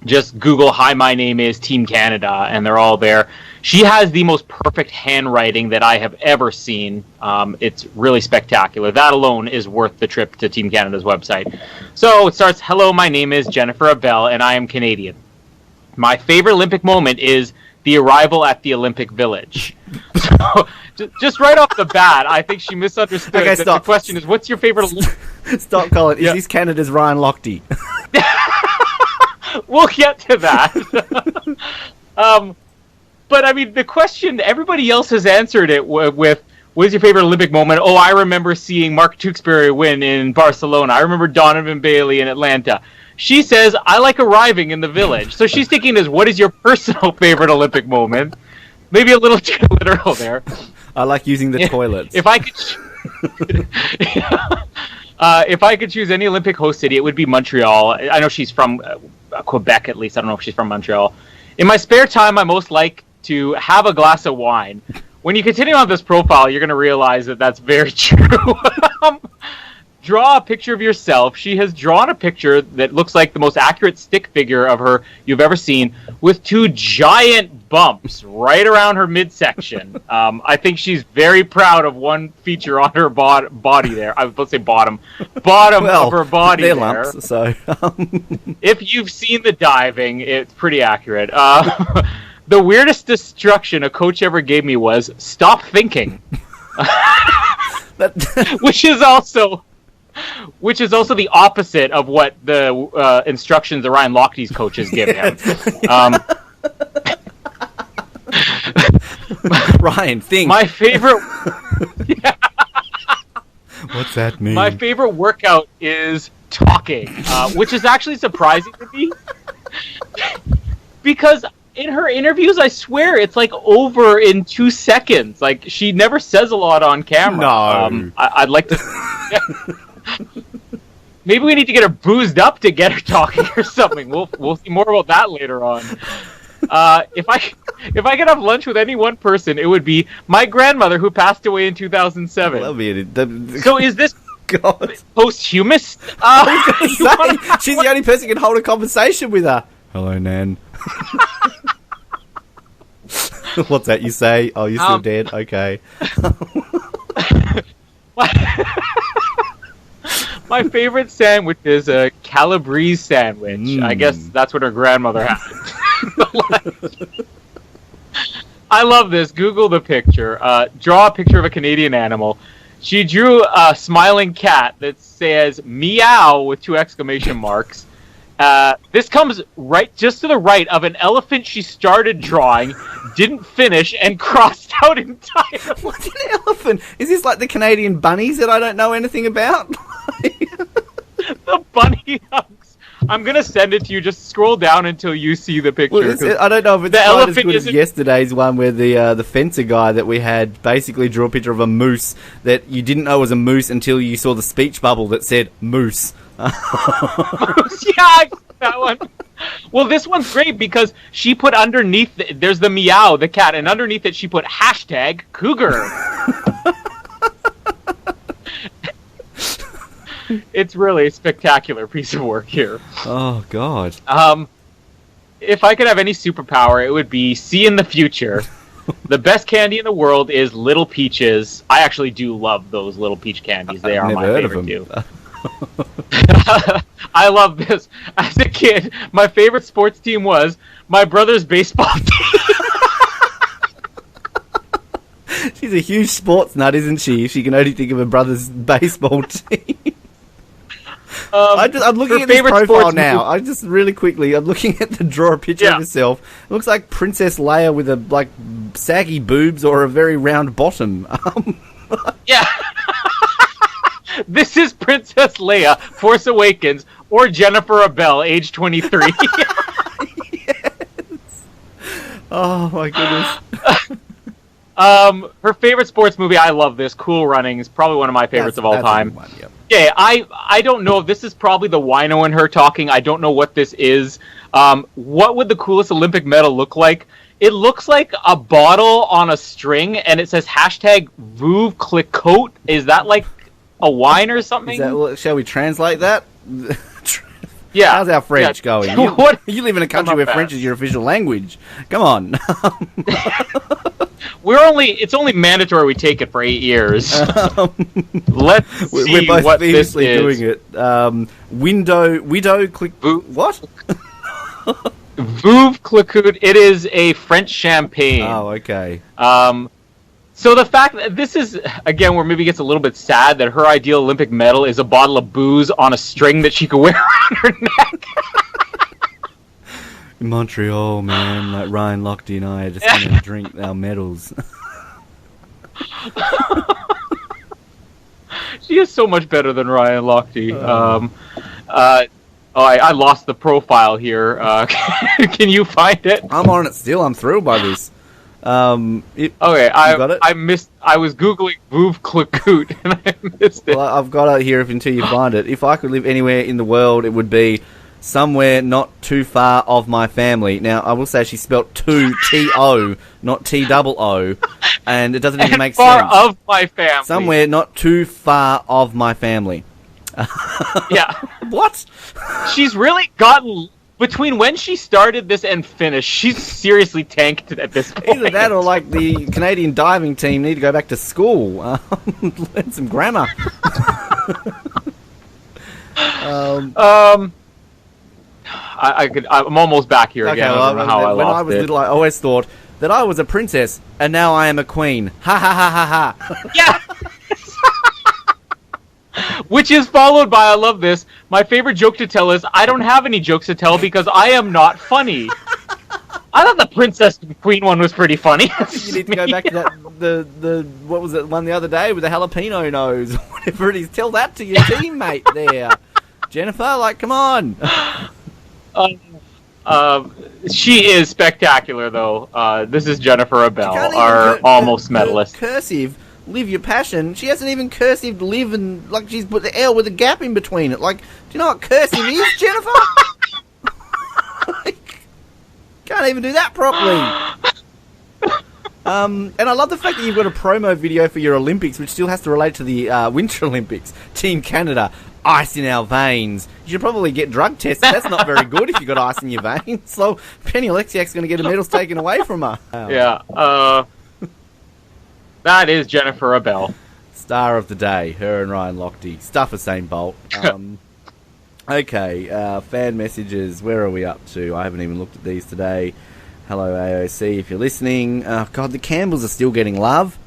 just Google, hi, my name is Team Canada, and they're all there. She has the most perfect handwriting that I have ever seen. It's really spectacular. That alone is worth the trip to Team Canada's website. So it starts, hello, my name is Jennifer Abel, and I am Canadian. My favorite Olympic moment is the arrival at the Olympic Village. So, just right off the bat, I think she misunderstood. Okay, stop. The question is, what's your favorite... Stop, Colin. Is this Canada's Ryan Lochte? We'll get to that. But, I mean, the question, everybody else has answered it with, what is your favorite Olympic moment? Oh, I remember seeing Mark Tewksbury win in Barcelona. I remember Donovan Bailey in Atlanta. She says, I like arriving in the village. So she's thinking as, what is your personal favorite Olympic moment? Maybe a little too literal there. I like using the toilets. If I could choose any Olympic host city, it would be Montreal. I know she's from Quebec, at least. I don't know if she's from Montreal. In my spare time, I most like to have a glass of wine. When you continue on this profile, you're going to realize that that's very true. Draw a picture of yourself. She has drawn a picture that looks like the most accurate stick figure of her you've ever seen, with two giant bumps right around her midsection. I think she's very proud of one feature on her body there. I was supposed to say bottom of her body there. Lumps, so if you've seen the diving, it's pretty accurate. The weirdest instruction a coach ever gave me was, stop thinking. Which is also the opposite of what the instructions that Ryan Lochte's coaches give him. Ryan, think. My favorite. What's that mean? My favorite workout is talking, which is actually surprising to me. Because in her interviews, I swear, it's like over in 2 seconds. Like, she never says a lot on camera. No. I'd like to... Maybe we need to get her boozed up to get her talking or something. We'll see more about that later on. If I could have lunch with any one person, it would be my grandmother who passed away in 2007. So is this God. posthumous? She's the only person who can hold a conversation with her. Hello, Nan. What's that you say? Oh, you're still dead? Okay. My favorite sandwich is a Calabrese sandwich. I guess that's what her grandmother had. I love this. Google the picture. Draw a picture of a Canadian animal. She drew a smiling cat that says meow with 2 exclamation marks. This comes right just to the right of an elephant she started drawing, didn't finish, and crossed out entirely. What's an elephant? Is this like the Canadian bunnies that I don't know anything about? The bunny hugs. I'm gonna send it to you. Just scroll down until you see the picture. Well, I don't know if it's quite as good as yesterday's one where the fencer guy that we had basically drew a picture of a moose that you didn't know was a moose until you saw the speech bubble that said moose. Yeah, I saw that one. Well, this one's great because she put underneath, there's the meow, the cat, and underneath it she put hashtag cougar. It's really a spectacular piece of work here. Oh, God. If I could have any superpower, it would be see in the future. The best candy in the world is Little Peaches. I actually do love those Little Peach candies. They are my favorite, too. I love this. As a kid, my favorite sports team was my brother's baseball team. She's a huge sports nut, isn't she? If she can only think of her brother's baseball team. I'm looking at this profile now. I'm looking at the draw a picture of herself. It looks like Princess Leia with a saggy boobs or a very round bottom. Yeah. This is Princess Leia, Force Awakens, or Jennifer Abel, age 23. Yes. Oh my goodness. Her favorite sports movie, I love this, Cool Runnings, probably one of my favorites of all time. One, yep. Yeah, I don't know if this is probably the wino in her talking. I don't know what this is. What would the coolest Olympic medal look like? It looks like a bottle on a string, and it says hashtag Veuve Clicquot. Is that like a wine or something? Shall we translate that? Yeah. How's our French going? You live in a country where French is your official language. Come on. It's only mandatory we take it for 8 years. Let's see we're both what this is. doing it. Widow click. What? Veuve Clicquot. It is a French champagne. Oh, okay. So the fact that this is, again, where maybe gets a little bit sad that her ideal Olympic medal is a bottle of booze on a string that she could wear around her neck. In Montreal, man, like Ryan Locthe and I are just going to drink our medals. She is so much better than Ryan Locthe. I lost the profile here. Can you find it? I'm on it still. I'm thrilled by this. Okay, got it? I missed. I was googling Veuve Clicquot and I missed it. Well, I've got it here until you find it. If I could live anywhere in the world, it would be somewhere not too far of my family. Now, I will say she spelt two T-O, not T-double-O, and it doesn't even make far sense. Of my family. Somewhere not too far of my family. Yeah. What? She's really gotten... Between when she started this and finished, she's seriously tanked at this point. Either that or like the Canadian diving team need to go back to school. Learn some grammar. I'm almost back here again. I don't know how when I lost I was it. little, I always thought that I was a princess, and now I am a queen. Ha ha ha ha ha. Yeah! Which is followed by, I love this, my favorite joke to tell is, I don't have any jokes to tell because I am not funny. I thought the Princess and Queen one was pretty funny. You need to go back to that the what was it one the other day with the jalapeno nose or whatever it is. Tell that to your teammate there, Jennifer. Like, come on. She is spectacular, though. This is Jennifer Abel, our almost medalist. Cursive, live your passion. She hasn't even cursive live, and like she's put the L with a gap in between it. Like, do you know what cursive is, Jennifer? Can't even do that properly. And I love the fact that you've got a promo video for your Olympics, which still has to relate to the Winter Olympics. Team Canada, ice in our veins. You should probably get drug tested. That's not very good if you've got ice in your veins. So Penny Alexiak's going to get her medals taken away from her. Yeah, that is Jennifer Abel. Star of the day, her and Ryan Locthe. Stuff Usain Bolt. Okay, fan messages. Where are we up to? I haven't even looked at these today. Hello, AOC, if you're listening. God, the Campbells are still getting love.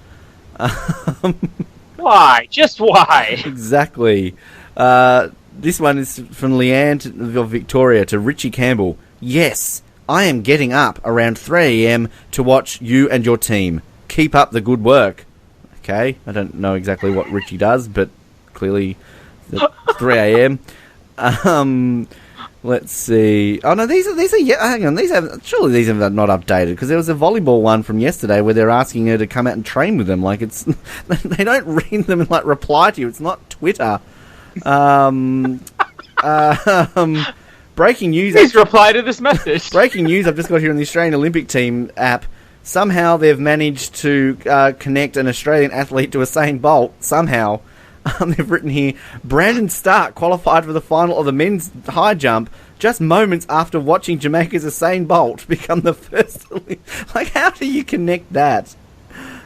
Why? Just why? Exactly. This one is from Leanne of Victoria to Richie Campbell. Yes, I am getting up around 3 a.m. to watch you and your team. Keep up the good work. Okay, I don't know exactly what Richie does, but clearly at 3 a.m. Let's see. Oh no, these are yeah. Hang on, these have not updated because there was a volleyball one from yesterday where they're asking her to come out and train with them. Like it's they don't read them and like reply to you. It's not Twitter. Breaking news. Please reply to this message. Breaking news. I've just got here on the Australian Olympic team app. Somehow they've managed to connect an Australian athlete to Usain Bolt. Somehow. They've written here, Brandon Stark qualified for the final of the men's high jump just moments after watching Jamaica's Usain Bolt become the first. Like, how do you connect that?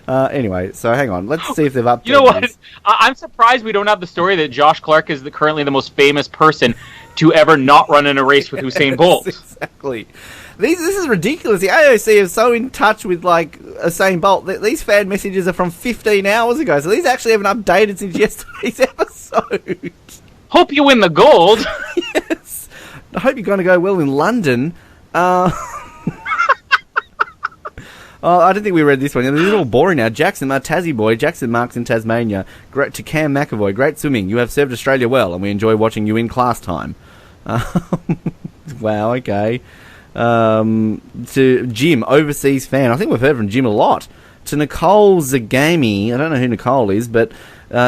Anyway, so hang on. Let's see if they've updated. You know what? I'm surprised we don't have the story that Josh Clark is currently the most famous person to ever not run in a race with Usain Bolt. Exactly. This is ridiculous. The AOC is so in touch with, like, Usain Bolt. These fan messages are from 15 hours ago, so these actually haven't updated since yesterday's episode. Hope you win the gold. Yes. I hope you're going to go well in London. Oh, I don't think we read this one. This is all boring now. Jackson, my Tassie boy. Jackson Marks in Tasmania. Great to Cam McAvoy. Great swimming. You have served Australia well, and we enjoy watching you in class time. Wow, okay. To Jim, overseas fan. I think we've heard from Jim a lot. To Nicole Zagami. I don't know who Nicole is, but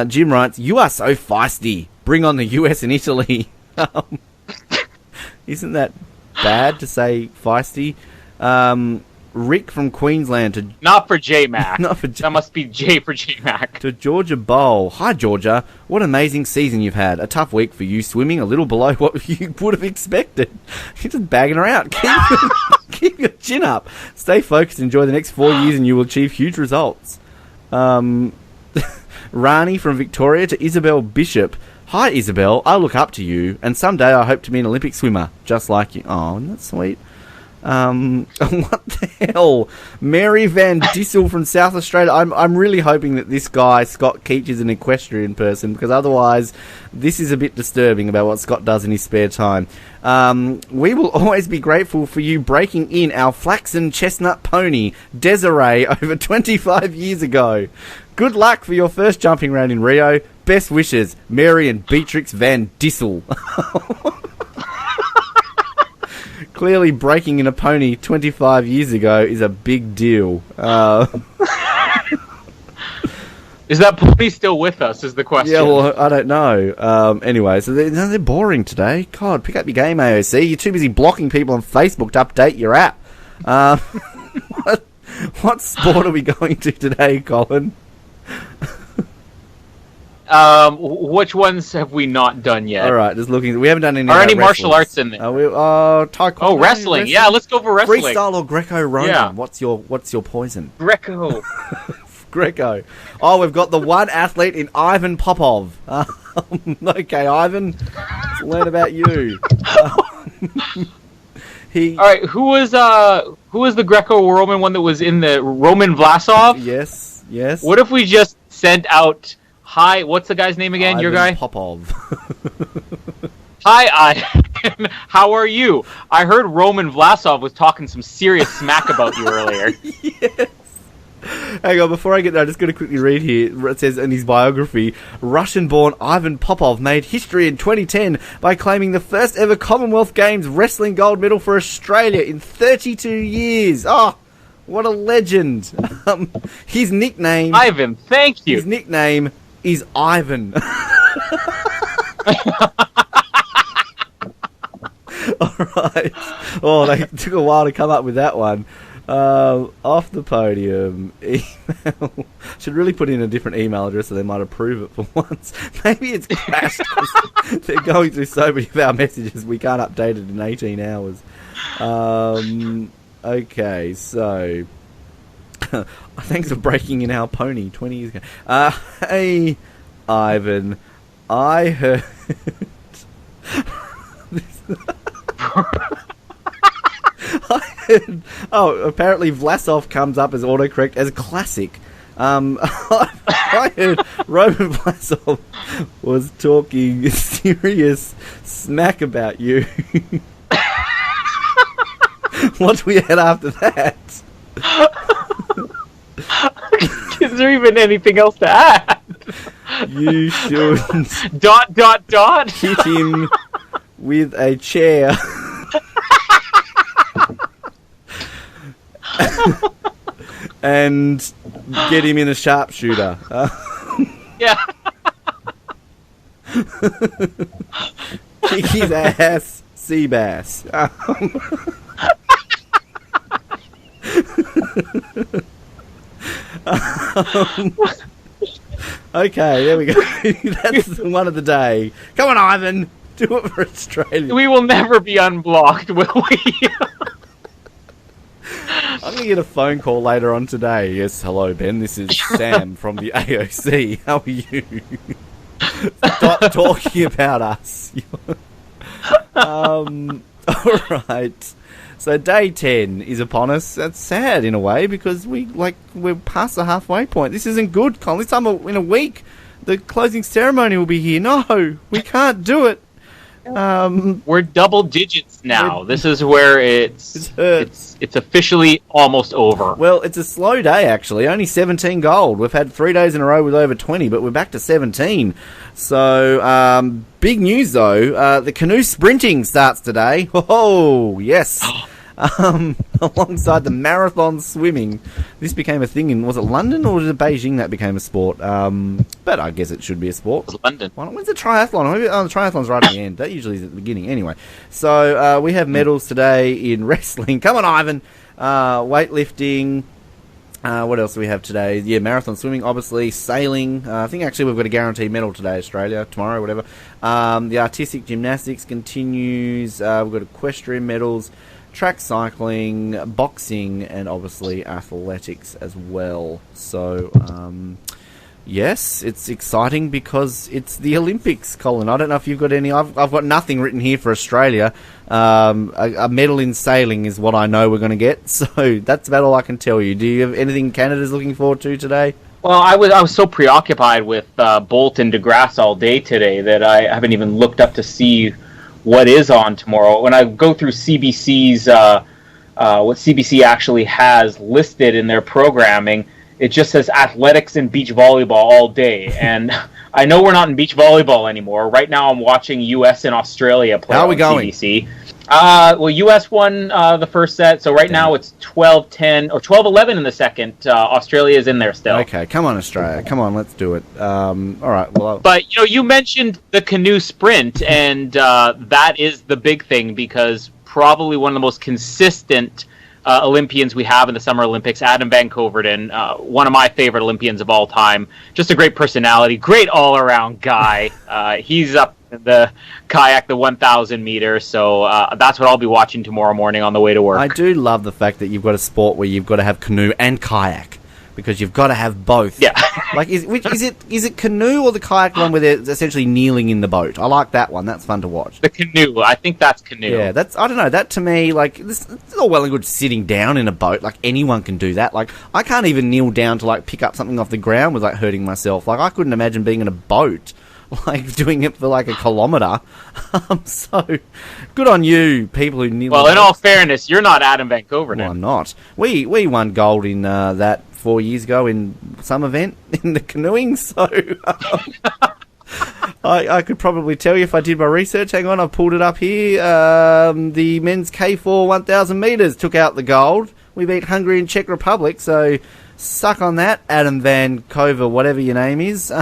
Jim writes, you are so feisty. Bring on the US and Italy. Isn't that bad to say feisty? Rick from Queensland to... Not for J-Mac. Not for That must be J for J-Mac. To Georgia Bowl. Hi, Georgia. What an amazing season you've had. A tough week for you, swimming a little below what you would have expected. You're just bagging her out. Keep your chin up. Stay focused. Enjoy the next 4 years and you will achieve huge results. Rani from Victoria to Isabel Bishop. Hi, Isabel. I look up to you, and someday I hope to be an Olympic swimmer, just like you. Oh, isn't that sweet? What the hell? Mary Van Dissel from South Australia. I'm really hoping that this guy, Scott Keach, is an equestrian person, because otherwise this is a bit disturbing about what Scott does in his spare time. We will always be grateful for you breaking in our flaxen chestnut pony, Desiree, over 25 years ago. Good luck for your first jumping round in Rio. Best wishes, Mary and Beatrix Van Dissel. Clearly, breaking in a pony 25 years ago is a big deal. Is that pony still with us, is the question? Yeah, well, I don't know. Anyway, so they're boring today. God, pick up your game, AOC. You're too busy blocking people on Facebook to update your app. What sport are we going to today, Colin? Which ones have we not done yet? All right, just looking. We haven't done any. Are any martial arts in there? Taekwondo. Oh, wrestling. Yeah, let's go for wrestling. Freestyle or Greco-Roman? Yeah. What's your poison? Greco. Greco. Oh, we've got the one athlete in Ivan Popov. Okay, Ivan, let's learn about you. All right, who was the Greco-Roman one that was in the Roman Vlasov? Yes. What if we just sent out? Hi, what's the guy's name again? Ivan Your guy? Popov. Hi, Ivan, how are you? I heard Roman Vlasov was talking some serious smack about you earlier. Yes. Hang on, before I get there, I'm just going to quickly read here. It says in his biography, Russian-born Ivan Popov made history in 2010 by claiming the first ever Commonwealth Games wrestling gold medal for Australia in 32 years. Oh, what a legend. His nickname... Ivan, thank you. His nickname is Ivan. Alright. Oh, they took a while to come up with that one. Off the podium, email. Should really put in a different email address so they might approve it for once. Maybe it's crashed because they're going through so many of our messages we can't update it in 18 hours. Okay, so... thanks for breaking in our pony 20 years ago. Hey, Ivan, I heard... apparently Vlasov comes up as autocorrect as classic. I heard Roman Vlasov was talking serious smack about you. What do we had after that? Is there even anything else to add? You should... ... Hit him with a chair. And get him in a sharpshooter. Yeah. Kick his ass, sea bass. Okay, there we go. That's one of the day. Come on, Ivan. Do it for Australia. We will never be unblocked, will we? I'm going to get a phone call later on today. Yes, hello, Ben. This is Sam from the AOC. How are you? Stop talking about us. Alright. So day 10 is upon us. That's sad in a way because we're past the halfway point. This isn't good, Colin. This time in a week, the closing ceremony will be here. No, we can't do it. We're double digits now. This is where it's officially almost over. Well, it's a slow day actually. Only 17 gold. We've had 3 days in a row with over 20, but we're back to 17. So big news though. The canoe sprinting starts today. Oh yes. Alongside the marathon swimming. This became a thing in, was it London or was it Beijing that became a sport? But I guess it should be a sport. It was London. When's the triathlon? Maybe, the triathlon's right at the end. That usually is at the beginning. Anyway, so we have medals today in wrestling. Come on, Ivan. Weightlifting. What else do we have today? Yeah, marathon swimming, obviously. Sailing. I think actually we've got a guaranteed medal today, Australia. Tomorrow, whatever. The artistic gymnastics continues. We've got equestrian medals. Track cycling, boxing, and obviously athletics as well. So, yes, it's exciting because it's the Olympics, Colin. I don't know if you've got any... I've got nothing written here for Australia. A medal in sailing is what I know we're going to get. So that's about all I can tell you. Do you have anything Canada's looking forward to today? Well, I was so preoccupied with Bolt and DeGrasse all day today that I haven't even looked up to see what is on tomorrow. When I go through CBC's, what CBC actually has listed in their programming, it just says athletics and beach volleyball all day. And I know we're not in beach volleyball anymore. Right now I'm watching US and Australia play on CBC. Well, US won the first set, so right now it's 12-10 or 12-11 in the second. Australia is in there still. Okay, come on, Australia. Come on, let's do it. All right. Well, but you mentioned the canoe sprint, and that is the big thing because probably one of the most consistent Olympians we have in the Summer Olympics, Adam Van Coverden, one of my favorite Olympians of all time. Just a great personality, great all-around guy. He's up in the kayak, the 1,000 meters, so that's what I'll be watching tomorrow morning on the way to work. I do love the fact that you've got a sport where you've got to have canoe and kayak. Because you've got to have both. Yeah. Like, is it canoe or the kayak one where they're essentially kneeling in the boat? I like that one. That's fun to watch. The canoe. I think that's canoe. Yeah, I don't know. That to me, like, it's all well and good sitting down in a boat. Like, anyone can do that. Like, I can't even kneel down to, like, pick up something off the ground without hurting myself. Like, I couldn't imagine being in a boat. like doing it for like a kilometre. So good on you, people who nearly. Well, in all fairness, you're not Adam Vancouver now. Well, I'm not. We won gold in that 4 years ago in some event in the canoeing. So I could probably tell you if I did my research. Hang on, I've pulled it up here. The men's K4 1,000 metres took out the gold. We beat Hungary and Czech Republic. So suck on that, Adam Vancouver, whatever your name is.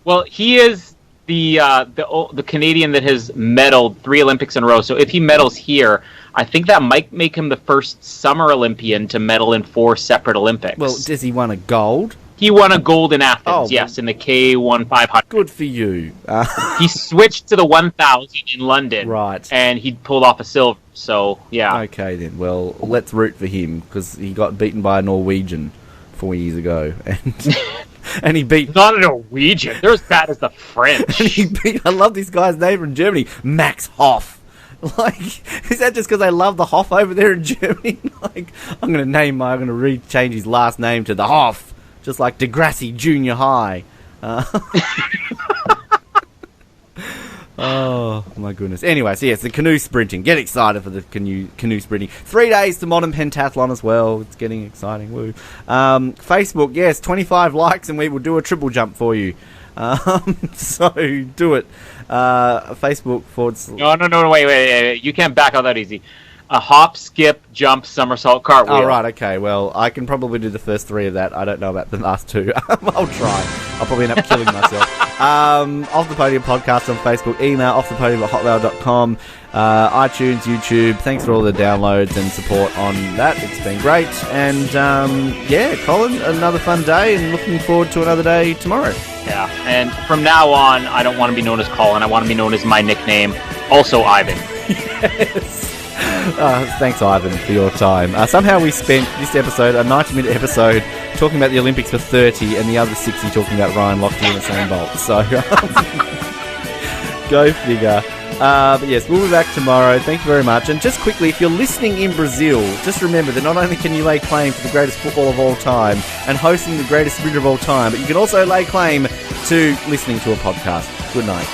Well, he is the Canadian that has medaled 3 Olympics in a row. So if he medals here, I think that might make him the first summer Olympian to medal in 4 separate Olympics. Well, does he won a gold? He won a gold in Athens, yes, in the K1 500. Good for you. He switched to the 1,000 in London. Right. And he pulled off a silver, so, yeah. Okay, then. Well, let's root for him, because he got beaten by a Norwegian 4 years ago. And he beat... Not a Norwegian. They're as bad as the French. And he beat... I love this guy's name from Germany. Max Hoff. Like, is that just because they love the Hoff over there in Germany? Like, I'm going to change his last name to the Hoff. Just like Degrassi Junior High. Oh, my goodness. Anyway, so yes, the canoe sprinting. Get excited for the canoe sprinting. 3 days to modern pentathlon as well. It's getting exciting. Woo. Facebook, yes, 25 likes and we will do a triple jump for you. So do it. Facebook / No, wait. You can't back out that easy. A hop, skip, jump, somersault, cartwheel. Oh, right, okay. Well, I can probably do the first 3 of that. I don't know about the last 2. I'll try. I'll probably end up killing myself. Off the Podium podcast on Facebook. Email offthepodium@hotmail.com. iTunes, YouTube. Thanks for all the downloads and support on that. It's been great. And, Colin, another fun day and looking forward to another day tomorrow. Yeah, and from now on, I don't want to be known as Colin. I want to be known as my nickname, also Ivan. Yes. Thanks, Ivan, for your time. Somehow we spent this episode, a 90-minute episode, talking about the Olympics for 30, and the other 60 talking about Ryan Locthe and Usain Bolt. So, go figure. But yes, we'll be back tomorrow. Thank you very much. And just quickly, if you're listening in Brazil, just remember that not only can you lay claim to the greatest football of all time and hosting the greatest sprinter of all time, but you can also lay claim to listening to a podcast. Good night.